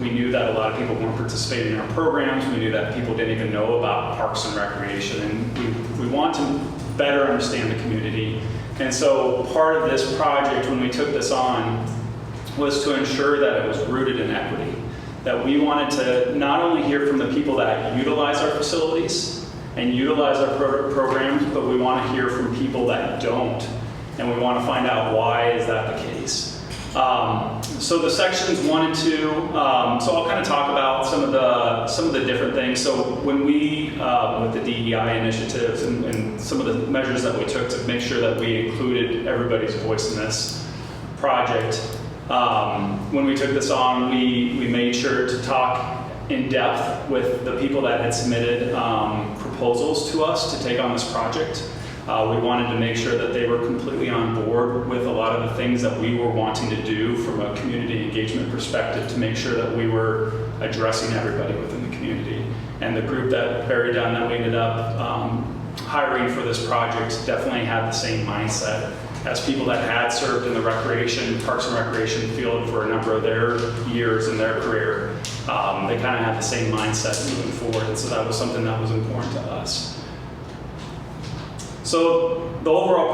We knew that a lot of people weren't participating in our programs. We knew that people didn't even know about parks and recreation, and we want to better understand the community. And so part of this project, when we took this on, was to ensure that it was rooted in equity. That we wanted to not only hear from the people that utilize our facilities and utilize our programs, but we want to hear from people that don't. And we want to find out why is that the case. So the sections 1 and 2, so I'll kind of talk about some of the different things. So when we, with the DEI initiatives and some of the measures that we took to make sure that we included everybody's voice in this project, when we took this on, we made sure to talk in depth with the people that had submitted proposals to us to take on this project. We wanted to make sure that they were completely on board with a lot of the things that we were wanting to do from a community engagement perspective to make sure that we were addressing everybody within the community. And the group that Barry Dunn that we ended up hiring for this project definitely had the same mindset as people that had served in the Parks and Recreation field for a number of their years in their career. They kind of had the same mindset moving forward, and so that was something that was important to us. So the overall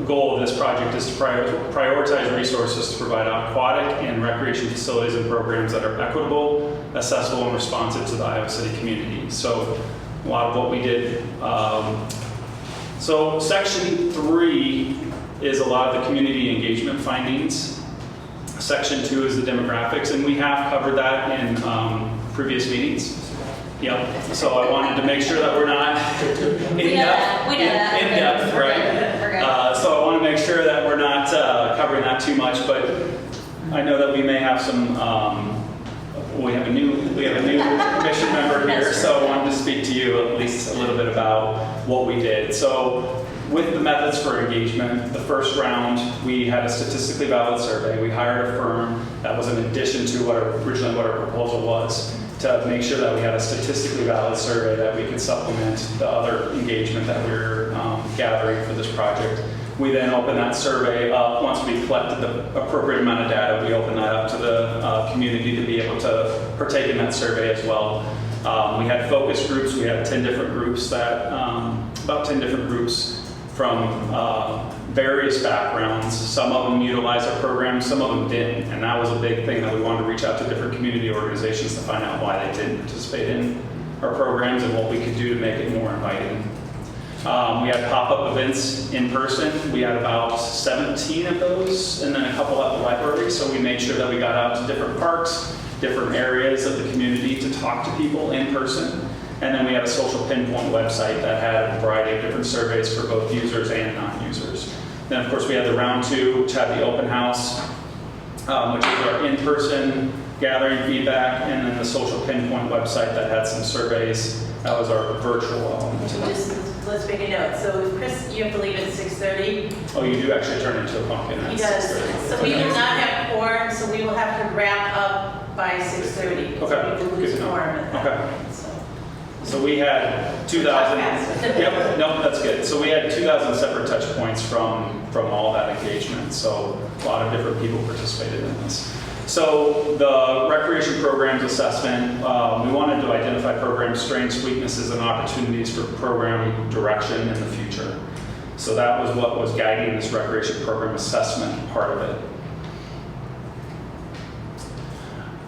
goal of this project is to prioritize resources to provide aquatic and recreation facilities and programs that are equitable, accessible, and responsive to the Iowa City community. So a lot of what we did. So section 3 is a lot of the community engagement findings. Section 2 is the demographics, and we have covered that in previous meetings. Yep. So I wanted to make sure that we're not in depth, right? So I want to make sure that we're not covering that too much, but I know that we may have some. We have a new commission member here, so I wanted to speak to you at least a little bit about what we did. So with the methods for engagement, the first round, we had a statistically valid survey. We hired a firm that was in addition to originally what our proposal was, to make sure that we had a statistically valid survey that we could supplement the other engagement that we were gathering for this project. We then opened that survey up. Once we collected the appropriate amount of data, we opened that up to the community to be able to partake in that survey as well. We had focus groups. We had 10 different groups about 10 different groups from various backgrounds. Some of them utilized our program, some of them didn't. And that was a big thing that we wanted to reach out to different community organizations to find out why they didn't participate in our programs and what we could do to make it more inviting. We had pop-up events in person. We had about 17 of those, and then a couple at the library. So we made sure that we got out to different parks, different areas of the community to talk to people in person. And then we had a social pinpoint website that had a variety of different surveys for both users and non-users. Then of course we had the round 2, which had the open house, which is our in-person gathering feedback, and then the social pinpoint website that had some surveys. That was our virtual element. Let's make a note. So Chris, you have to leave at 6:30. Oh, you do actually turn into a pumpkin at He does. 6:30. So we will not have quorum, so we will have to wrap up by 6:30. Okay. So we will lose Good to know. quorum at that Okay. point, so. So we had 2,000. Yep, no, that's good. So we had 2,000 separate touch points from all that engagement. So a lot of different people participated in this. So the recreation programs assessment, we wanted to identify program strengths, weaknesses, and opportunities for program direction in the future. So that was what was guiding this recreation program assessment part of it.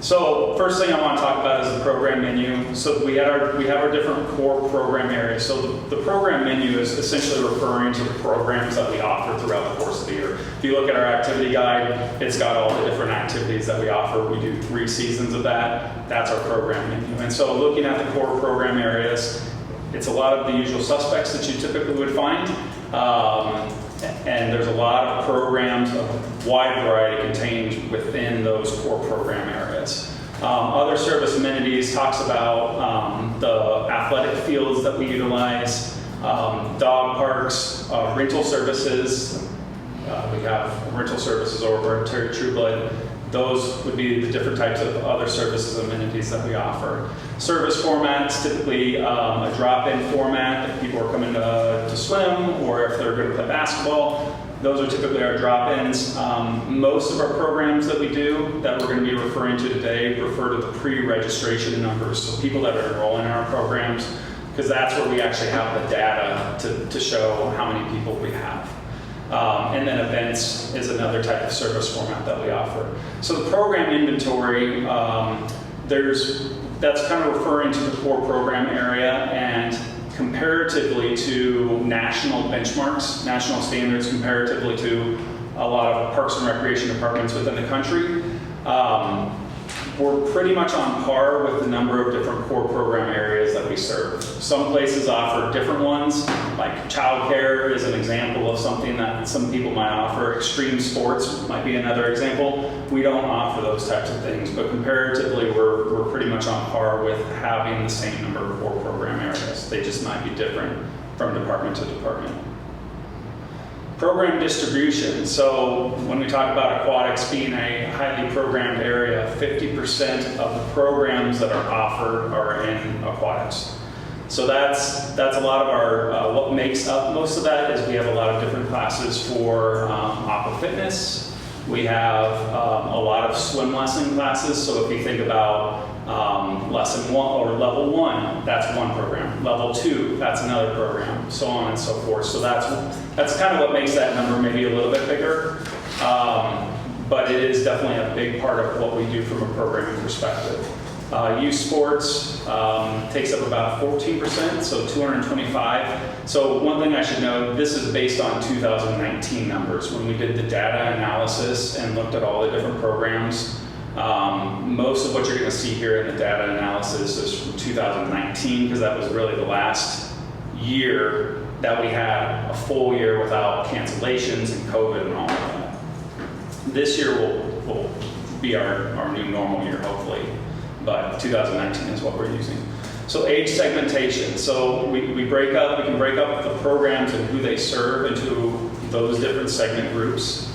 So first thing I want to talk about is the program menu. So we have our different core program areas. So the program menu is essentially referring to the programs that we offer throughout the course of the year. If you look at our activity guide, it's got all the different activities that we offer. We do 3 seasons of that. That's our program menu. And so looking at the core program areas, it's a lot of the usual suspects that you typically would find. And there's a lot of programs of wide variety contained within those core program areas. Other service amenities talks about the athletic fields that we utilize, dog parks, rental services. We have rental services over at Terry Trueblood. Those would be the different types of other services and amenities that we offer. Service formats, typically a drop-in format if people are coming to swim or if they're going to play basketball. Those are typically our drop-ins. Most of our programs that we do that we're going to be referring to today refer to the pre-registration numbers. So people that are enrolling in our programs, because that's where we actually have the data to show how many people we have. And then events is another type of service format that we offer. So the program inventory, that's kind of referring to the core program area and comparatively to national benchmarks, national standards comparatively to a lot of parks and recreation departments within the country. We're pretty much on par with the number of different core program areas that we serve. Some places offer different ones, like childcare is an example of something that some people might offer. Extreme sports might be another example. We don't offer those types of things, but comparatively, we're pretty much on par with having the same number of core program areas. They just might be different from department to department. Program distribution. So when we talk about aquatics being a highly programmed area, 50% of the programs that are offered are in aquatics. So that's a lot of our, what makes up most of that is we have a lot of different classes for aqua fitness. We have a lot of swim lesson classes. So if you think about lesson 1 or level 1, that's one program. Level 2, that's another program, so on and so forth. So that's kind of what makes that number maybe a little bit bigger. But it is definitely a big part of what we do from a programming perspective. Youth sports takes up about 14%, so 225. So one thing I should note, this is based on 2019 numbers. When we did the data analysis and looked at all the different programs, most of what you're going to see here in the data analysis is from 2019, because that was really the last year that we had a full year without cancellations and COVID and all of that. This year will be our new normal year, hopefully, but 2019 is what we're using. So age segmentation. So we can break up the programs and who they serve into those different segment groups.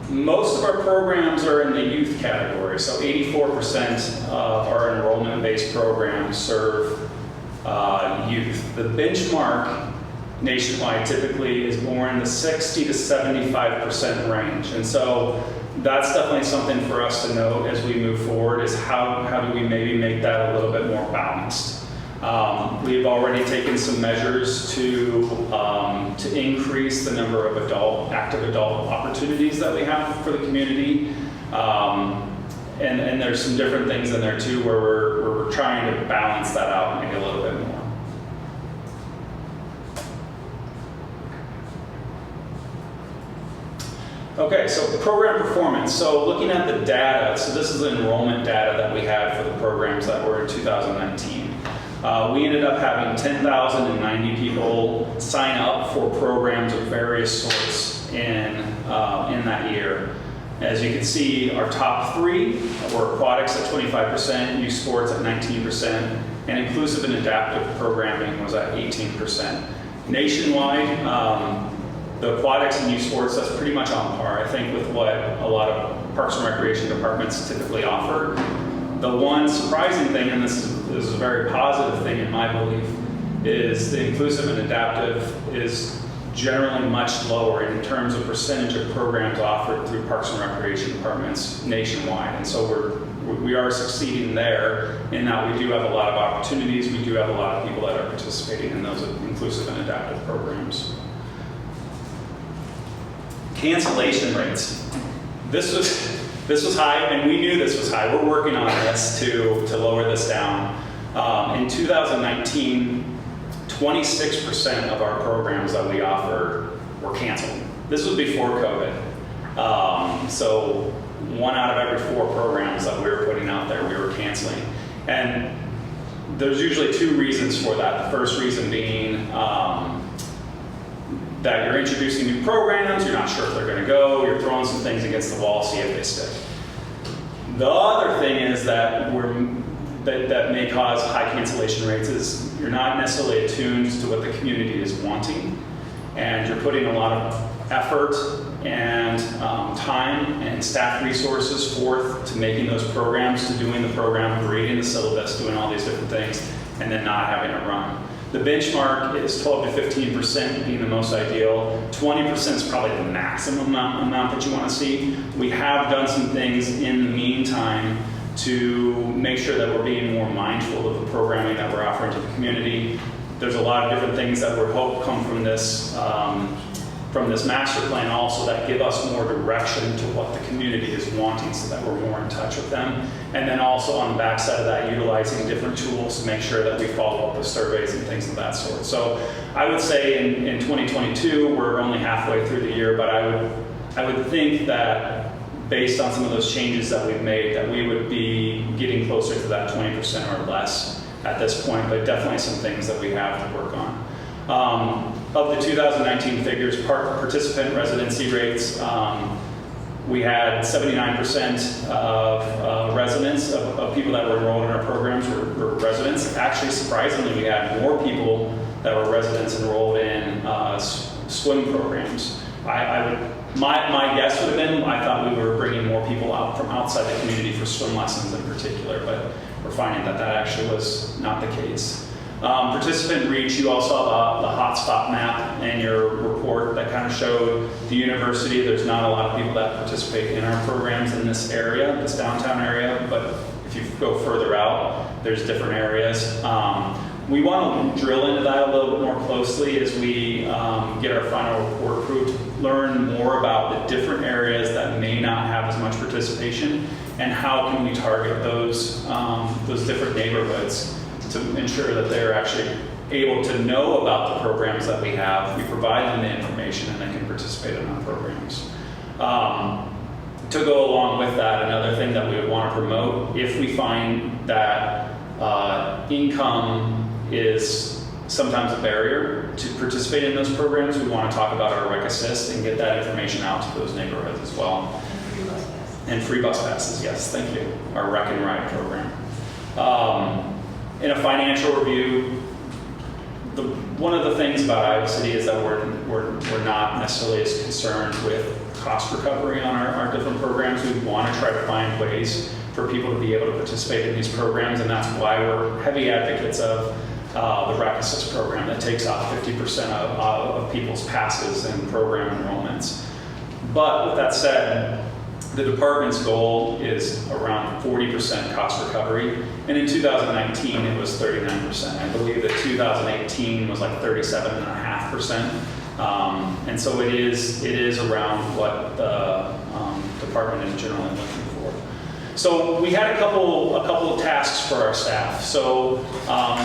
Most of our programs are in the youth category, so 84% of our enrollment-based programs serve youth. The benchmark nationwide typically is more in the 60 to 75% range, and so that's definitely something for us to note as we move forward, is how do we maybe make that a little bit more balanced. We've already taken some measures to increase the number of active adult opportunities that we have for the community. And there's some different things in there too where we're trying to balance that out maybe a little bit more. Okay, so program performance. So looking at the data, so this is the enrollment data that we had for the programs that were in 2019. We ended up having 10,090 people sign up for programs of various sorts in that year. As you can see, our top three were aquatics at 25%, youth sports at 19%, and inclusive and adaptive programming was at 18%. Nationwide, the aquatics and youth sports, that's pretty much on par, I think, with what a lot of Parks and Recreation departments typically offer. The one surprising thing, and this is a very positive thing in my belief, is the inclusive and adaptive is generally much lower in terms of percentage of programs offered through Parks and Recreation departments nationwide. And so we are succeeding there in that we do have a lot of opportunities, we do have a lot of people that are participating in those inclusive and adaptive programs. Cancellation rates. This was high, and we knew this was high. We're working on this to lower this down. In 2019, 26% of our programs that we offered were canceled. This was before COVID. So 1 out of every 4 programs that we were putting out there, we were canceling. And there's usually 2 reasons for that. The first reason being that you're introducing new programs, you're not sure if they're going to go, you're throwing some things against the wall, see if they stick. The other thing is that that may cause high cancellation rates is you're not necessarily attuned to what the community is wanting, and you're putting a lot of effort and time and staff resources forth to making those programs, to doing the program, creating the syllabus, doing all these different things, and then not having it run. The benchmark is 12 to 15% being the most ideal. 20% is probably the maximum amount that you want to see. We have done some things in the meantime to make sure that we're being more mindful of the programming that we're offering to the community. There's a lot of different things that we hope come from this master plan also that give us more direction to what the community is wanting so that we're more in touch with them. And then also on the backside of that, utilizing different tools to make sure that we follow up with surveys and things of that sort. So I would say in 2022, we're only halfway through the year, but I would think that based on some of those changes that we've made, that we would be getting closer to that 20% or less at this point, but definitely some things that we have to work on. Of the 2019 figures, participant residency rates, we had 79% of residents, of people that were enrolled in our programs were residents. Actually, surprisingly, we had more people that were residents enrolled in swim programs. My guess would have been, I thought we were bringing more people out from outside the community for swim lessons in particular, but we're finding that that actually was not the case. Participant reach, you all saw the hotspot map in your report that kind of showed the university. There's not a lot of people that participate in our programs in this area, this downtown area, but if you go further out, there's different areas. We want to drill into that a little bit more closely as we get our final report approved, learn more about the different areas that may not have as much participation and how can we target those different neighborhoods to ensure that they're actually able to know about the programs that we have. We provide them the information and they can participate in our programs. To go along with that, another thing that we would want to promote, if we find that income is sometimes a barrier to participate in those programs, we want to talk about our Rec Assist and get that information out to those neighborhoods as well. And free bus passes, yes, thank you. Our Rec and Ride program. In a financial review, one of the things about Iowa City is that we're not necessarily as concerned with cost recovery on our different programs. We want to try to find ways for people to be able to participate in these programs, and that's why we're heavy advocates of the Rec Assist program that takes out 50% of people's passes and program enrollments. But with that said, the department's goal is around 40% cost recovery, and in 2019 it was 39%. I believe that 2018 was like 37.5%, and so it is around what the department is generally looking for. So we had a couple of tasks for our staff. So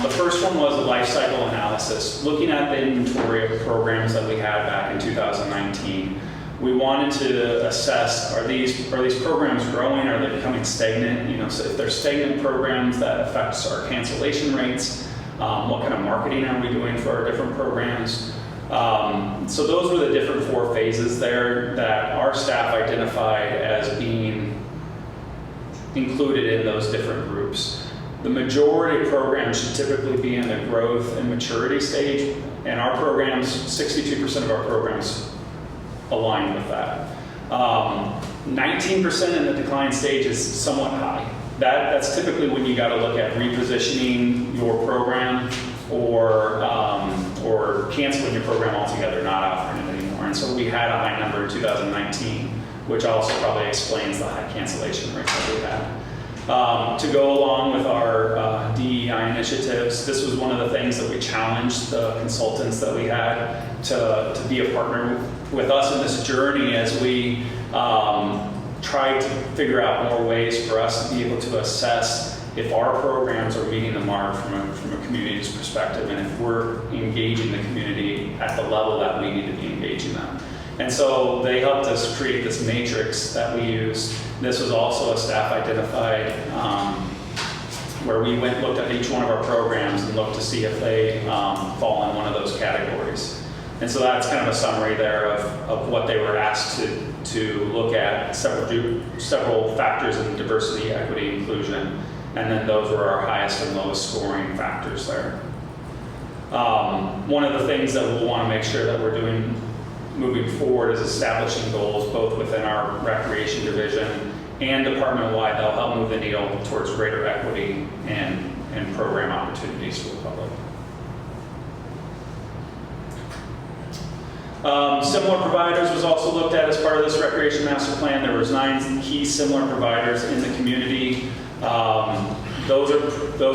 the first one was a life cycle analysis, looking at the inventory of programs that we had back in 2019. we wanted to assess, are these programs growing? Are they becoming stagnant? You know, so if they're stagnant programs, that affects our cancellation rates. What kind of marketing are we doing for our different programs? So those were the different 4 phases there that our staff identified as being included in those different groups. The majority of programs should typically be in the growth and maturity stage, and our programs, 62% of our programs align with that. 19% in the decline stage is somewhat high. That's typically when you got to look at repositioning your program or canceling your program altogether, not offering it anymore. And so we had a high number in 2019, which also probably explains the high cancellation rates that we had. To go along with our DEI initiatives, this was one of the things that we challenged the consultants that we had to be a partner with us in this journey as we tried to figure out more ways for us to be able to assess if our programs are meeting the mark from a community's perspective, and if we're engaging the community at the level that we need to be engaging them. And so they helped us create this matrix that we used. This was also a staff identified where we looked at each one of our programs and looked to see if they fall in one of those categories. And so that's kind of a summary there of what they were asked to look at, several factors in diversity, equity, inclusion, and then those were our highest and lowest scoring factors there. One of the things that we'll want to make sure that we're doing moving forward is establishing goals both within our recreation division and department-wide that'll help move the needle towards greater equity and program opportunities for the public. Similar providers was also looked at as part of this recreation master plan. There was 9 key similar providers in the community. Those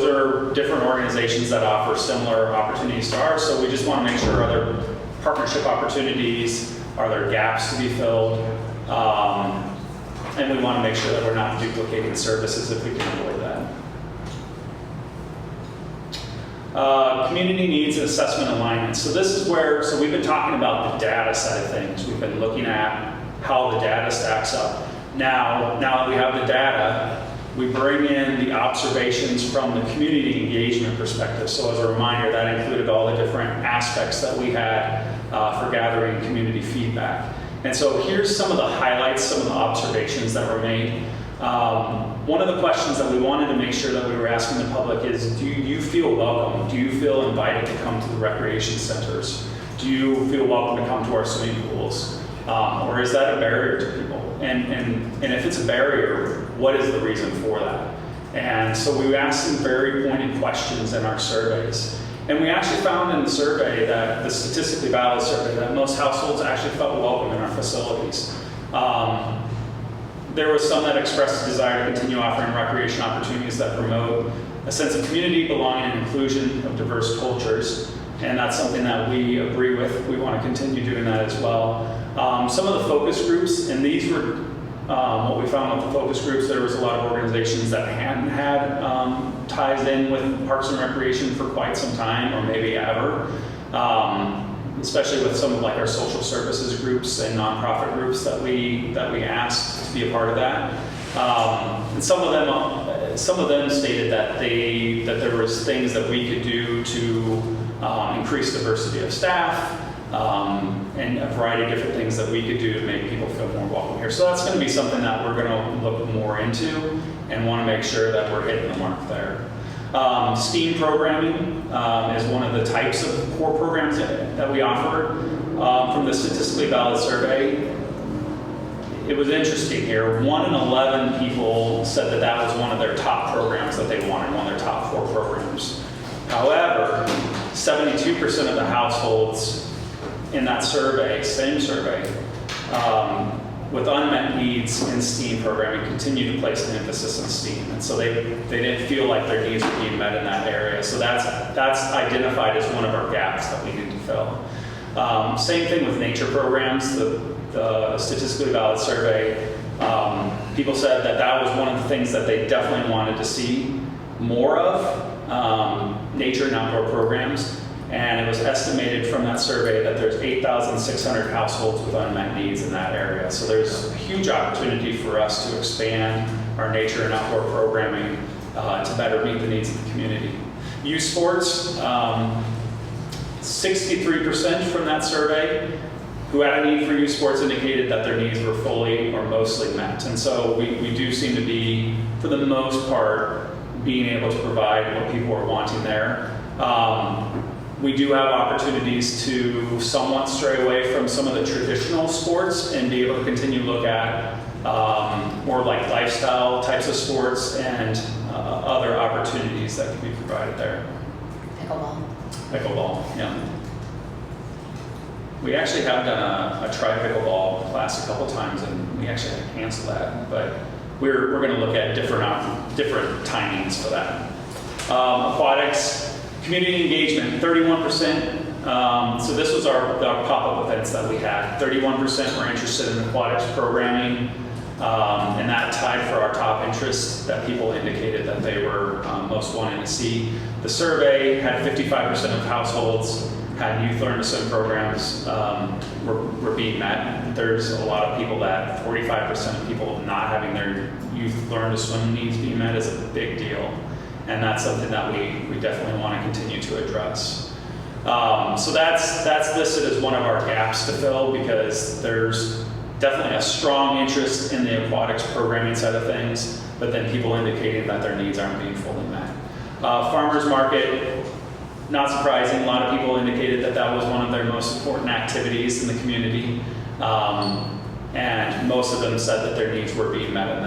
are different organizations that offer similar opportunities to ours, so we just want to make sure, are there partnership opportunities, are there gaps to be filled, and we want to make sure that we're not duplicating services if we can avoid that. Community needs and assessment alignment. So this is where, so we've been talking about the data side of things. We've been looking at how the data stacks up. Now that we have the data, we bring in the observations from the community engagement perspective. So as a reminder, that included all the different aspects that we had for gathering community feedback. And so here's some of the highlights, some of the observations that were made. One of the questions that we wanted to make sure that we were asking the public is, do you feel welcome? Do you feel invited to come to the recreation centers? Do you feel welcome to come to our swimming pools? Or is that a barrier to people? And if it's a barrier, what is the reason for that? And so we asked some very pointed questions in our surveys. And we actually found in the survey, that the statistically valid survey, that most households actually felt welcome in our facilities. There was some that expressed a desire to continue offering recreation opportunities that promote a sense of community, belonging, and inclusion of diverse cultures. And that's something that we agree with. We want to continue doing that as well. Some of the focus groups, and these were what we found with the focus groups, there was a lot of organizations that hadn't had ties in with Parks and Recreation for quite some time, or maybe ever. Especially with some of like our social services groups and nonprofit groups that we asked to be a part of that. And some of them stated that there was things that we could do to increase diversity of staff, and a variety of different things that we could do to make people feel more welcome here. So that's going to be something that we're going to look more into and want to make sure that we're hitting the mark there. STEAM programming is one of the types of core programs that we offer. From the statistically valid survey, it was interesting here. 1 in 11 people said that that was one of their top programs that they wanted, one of their top 4 programs. However, 72% of the households in that survey, same survey, with unmet needs in STEAM programming continue to place an emphasis on STEAM. And so they didn't feel like their needs were being met in that area. So that's identified as one of our gaps that we need to fill. Same thing with nature programs. The statistically valid survey, people said that that was one of the things that they definitely wanted to see more of, nature and outdoor programs. And it was estimated from that survey that there's 8,600 households with unmet needs in that area. So there's a huge opportunity for us to expand our nature and outdoor programming to better meet the needs of the community. Youth sports, 63% from that survey who had a need for youth sports indicated that their needs were fully or mostly met. And so we do seem to be, for the most part, being able to provide what people are wanting there. We do have opportunities to somewhat stray away from some of the traditional sports and be able to continue to look at more like lifestyle types of sports and other opportunities that can be provided there. Pickleball, yeah. We actually have done a try pickleball class a couple times, and we actually had to cancel that. But we're going to look at different timings for that. Aquatics, community engagement, 31%. So this was our pop-up events that we had. 31% were interested in aquatics programming, and that tied for our top interest that people indicated that they were most wanting to see. The survey had 55% of households had youth learn to swim programs were being met. There's a lot of people that 45% of people not having their youth learn to swim needs being met is a big deal. And that's something that we definitely want to continue to address. So that's listed as one of our gaps to fill because there's definitely a strong interest in the aquatics programming side of things, but then people indicating that their needs aren't being fully met. Farmers market, not surprising, a lot of people indicated that that was one of their most important activities in the community. And most of them said that their needs were being met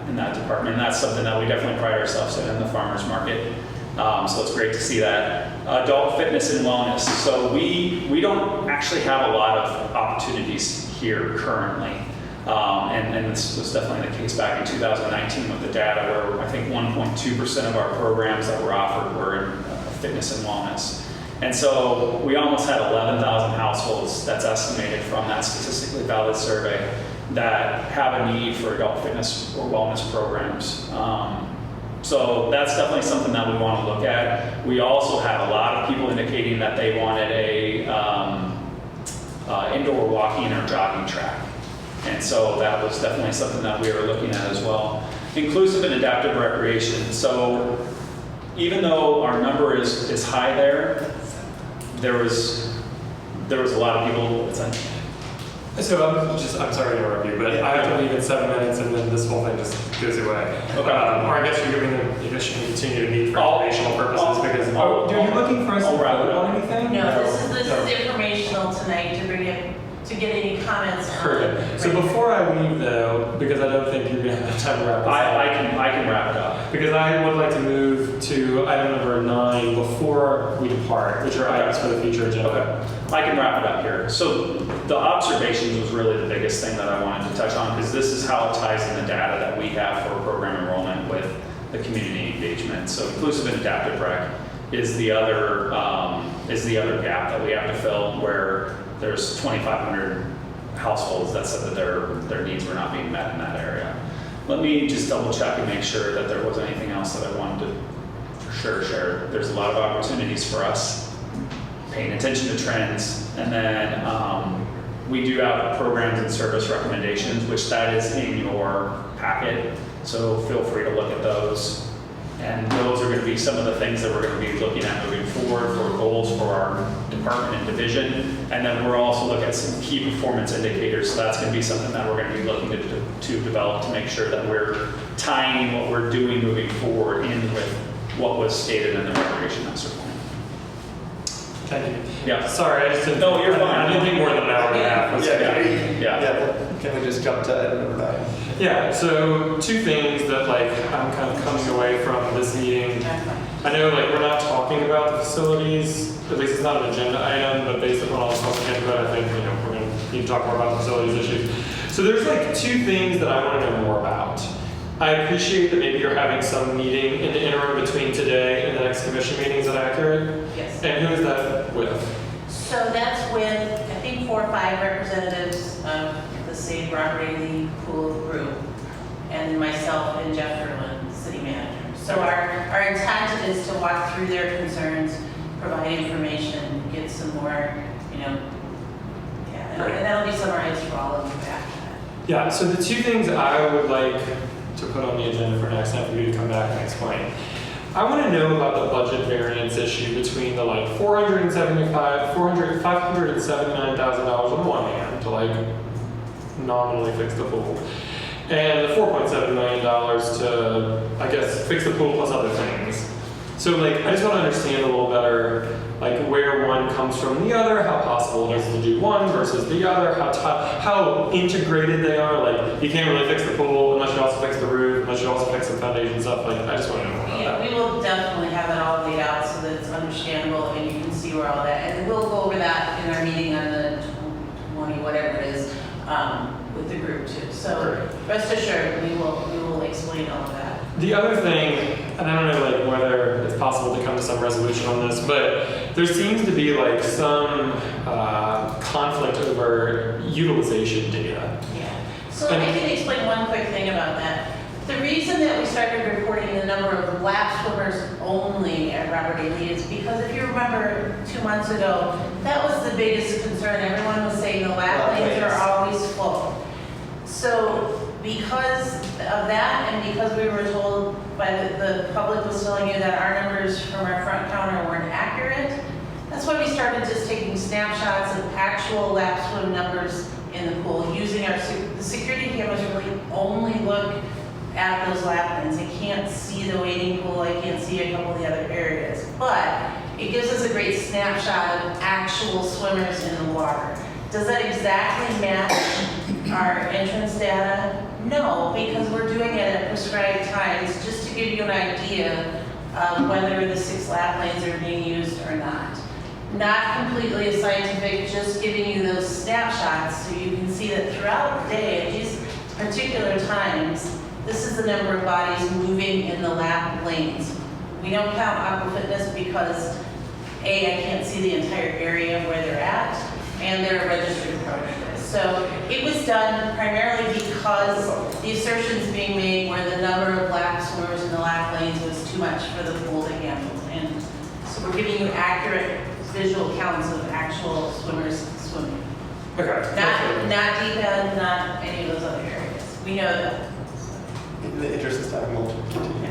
in that department. And that's something that we definitely pride ourselves in the farmers market. So it's great to see that. Adult fitness and wellness. So we don't actually have a lot of opportunities here currently. And this was definitely the case back in 2019 with the data where I think 1.2% of our programs that were offered were in fitness and wellness. And so we almost had 11,000 households, that's estimated from that statistically valid survey, that have a need for adult fitness or wellness programs. So that's definitely something that we want to look at. We also had a lot of people indicating that they wanted a indoor walking or jogging track. And so that was definitely something that we were looking at as well. Inclusive and adaptive recreation. So even though our number is high there was a lot of people. So I'm sorry to interrupt you, but I have to leave in 7 minutes, and then this whole thing just goes away. Okay. Or I guess you can continue to meet for informational purposes because. Are you looking for us to vote on anything? No, this is informational tonight to get any comments. Perfect. So before I leave though, because I don't think you're going to have time to wrap this up. I can wrap it up. Because I would like to move to item number 9 before we depart, which are items for the future agenda. Okay. I can wrap it up here. So the observations was really the biggest thing that I wanted to touch on because this is how it ties in the data that we have for program enrollment with the community engagement. So inclusive and adaptive rec is the other gap that we have to fill where there's 2,500 households that said that their needs were not being met in that area. Let me just double check and make sure that there was anything else that I wanted to for sure share. There's a lot of opportunities for us paying attention to trends. And then we do have programs and service recommendations, which that is in your packet. So feel free to look at those. And those are going to be some of the things that we're going to be looking at moving forward for goals for our department and division. And then we're also looking at some key performance indicators. So that's going to be something that we're going to be looking to develop to make sure that we're tying what we're doing moving forward in with what was stated in the recreation master plan. Thank you. Yeah. Sorry, I just didn't. No, you're fine. I didn't think more than an hour and a half was Can we just jump to item number 9? Yeah, so 2 things that I'm kind of coming away from this meeting. I know we're not talking about the facilities, at least it's not an agenda item, but based upon all the stuff we talked about, I think we're going to need to talk more about the facilities issues. So there's 2 things that I want to know more about. I appreciate that maybe you're having some meeting in the interim between today and the next commission meeting. Is that accurate? Yes. And who is that with? So that's with, I think, 4 or 5 representatives of the Save Robert A. Lee Pool group, and myself and Jeff Erlin, city manager. So our intent is to walk through their concerns, provide information, some more, yeah, and that'll be summarized for all of you after that. Yeah, so the two things I would like to put on the agenda for next time for you to come back and explain. I want to know about the budget variance issue between the like $579,000 on one hand to like nominally fix the pool, and the $4.7 million to, I guess, fix the pool plus other things. So like, I just want to understand a little better, like where one comes from the other, how possible it is to do one versus the other, how integrated they are. Like, you can't really fix the pool unless you also fix the roof, unless you also fix the foundation stuff. Like, I just want to know more about that. We will definitely have it all laid out so that it's understandable and you can see where all that, and we'll go over that in our meeting on the 20, whatever it is, with the group too. So rest assured, we will explain all of that. The other thing, and I don't know like whether it's possible to come to some resolution on this, but there seems to be like some conflict over utilization data. Yeah. So I can explain one quick thing about that. The reason that we started reporting the number of lap swimmers only at Robert E. Lee is because if you remember 2 months ago, that was the biggest concern. Everyone was saying the lap lanes are always full. So because of that, and because we were told by the public was telling you that our numbers from our front counter weren't accurate, that's why we started just taking snapshots of actual lap swim numbers in the pool, using the security cameras really only look at those lap lanes. I can't see the wading pool, I can't see a couple of the other areas, but it gives us a great snapshot of actual swimmers in the water. Does that exactly match our entrance data? No, because we're doing it at prescribed times just to give you an idea of whether the 6 lap lanes are being used or not. Not completely scientific, just giving you those snapshots so you can see that throughout the day at these particular times, this is the number of bodies moving in the lap lanes. We don't count Aqua Fitness because A, I can't see the entire area where they're at, and they're a registered program. So it was done primarily because the assertions being made were the number of lap swimmers in the lap lanes was too much for the pool to handle. And so we're giving you accurate visual counts of actual swimmers swimming. Okay. Not deep end, not any of those other areas. We know that. In the interest of time, we'll continue.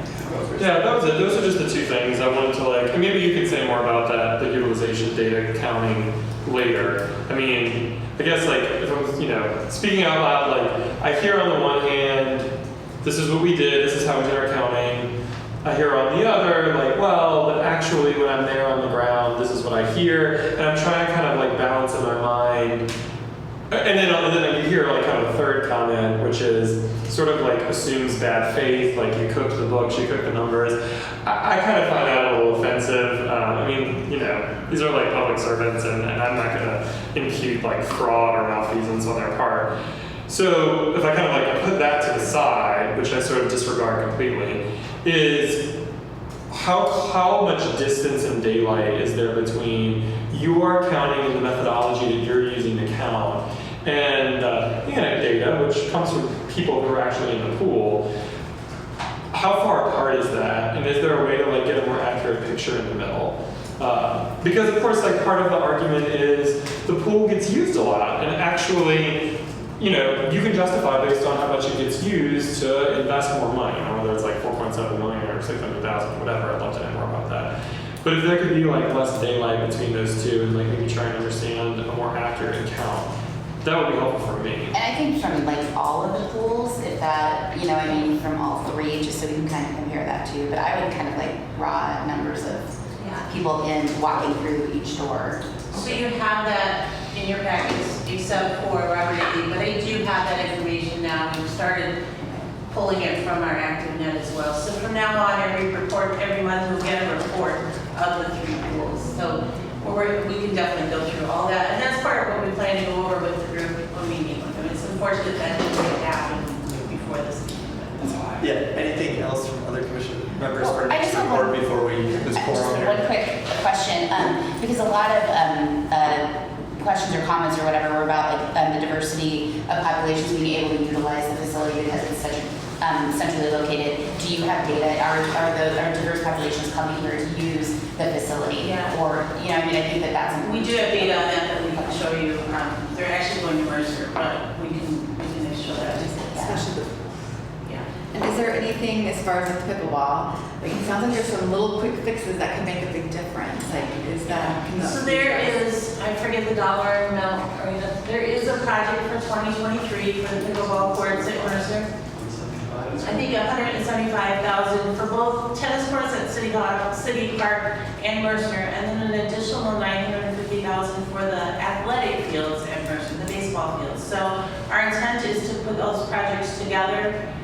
Yeah, that was it. Those are just the two things I wanted to like, and maybe you could say more about that, the utilization data counting later. I mean, I guess like, if I was, speaking out loud, like, I hear on the one hand, this is what we did, this is how we did our counting. I hear on the other, like, well, but actually when I'm there on the ground, this is what I hear. And I'm trying to kind of like balance in my mind. And then you hear like kind of a third comment, which is sort of like assumes bad faith, like you cooked the books, you cooked the numbers. I kind of find that a little offensive. I mean, these are like public servants, and I'm not going to impute like fraud or malfeasance on their part. So if I kind of like put that to the side, which I sort of disregard completely, is how much distance and daylight is there between your counting and the methodology that you're using to count and data, which comes from people who are actually in the pool? How far apart is that? And is there a way to like get a more accurate picture in the middle? Because of course, like part of the argument is the pool gets used a lot, and actually, you can justify based on how much it gets used to invest more money, whether it's like 4.7 million or 600,000, whatever. I'd love to know more about that. But if there could be like less daylight between those two, and like maybe try and understand a more accurate count, that would be helpful for me. And I think from like all of the pools, if that, from all 3, just so we can kind of compare that too. But I would kind of like raw numbers of people walking through each door. So you have that in your packets, except for Robert E. Lee, but I do have that information now. We've started pulling it from our ActiveNet as well. So from now on, every month we'll get a report of the 3 pools. So we can definitely go through all that. And that's part of what we plan to go over with the group when we meet with them. It's unfortunate that didn't happen before this meeting. Yeah, anything else from other commission members for I just next have report before we this forum here? One quick question, because a lot of questions or comments or whatever were about like the diversity of populations being able to utilize the facility because it's such a centrally located. Do you have data? Are diverse populations coming here to use the facility? Yeah. Or, you know, I mean, I think that that's We do have data on that that we can show you. They're actually going to Mercer, but we can show that. Especially Yeah. And is there anything as far as the pickleball? Like, it sounds like there's some little quick fixes that can make a big difference. Like, is that? So there is, I forget the dollar amount, there is a project for 2023 for the pickleball courts at Mercer. I think $175,000 for both tennis courts at City Park and Mercer, and then an additional $950,000 for the athletic fields at Mercer, the baseball fields. So our intent is to put those projects together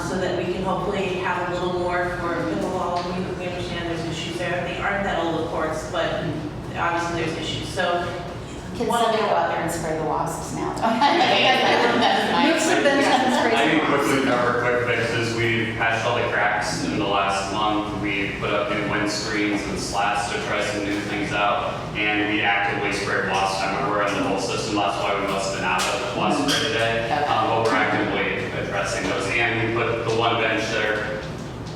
so that we can hopefully have a little more for pickleball. We understand there's issues there. They aren't that old, of course, but obviously there's issues. So can one somebody of go out there and spray the wasps now? I can quickly cover quick fixes. We patched all the cracks in the last month. We put up new wind screens and slats to try some new things out. And we actively sprayed wasps everywhere in the whole system. That's why we must have been out of wasp spray today. But we're actively addressing those. And we put the one bench there.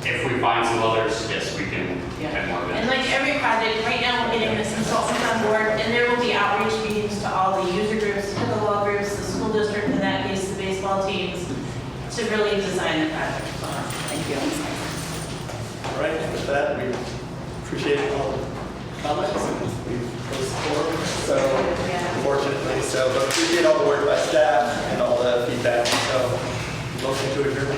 If we find some others, yes, we can add more benches. And like every project, right now we're getting this consultant on board, and there will be outreach meetings to all the user groups, pickleball groups, the school district, in that case, the baseball teams, to really design the project. Thank you. All right, with that, we appreciate all the comments and we've closed the forum. So, unfortunately, but appreciate all the work by staff and all the feedback. So, motion to adjourn.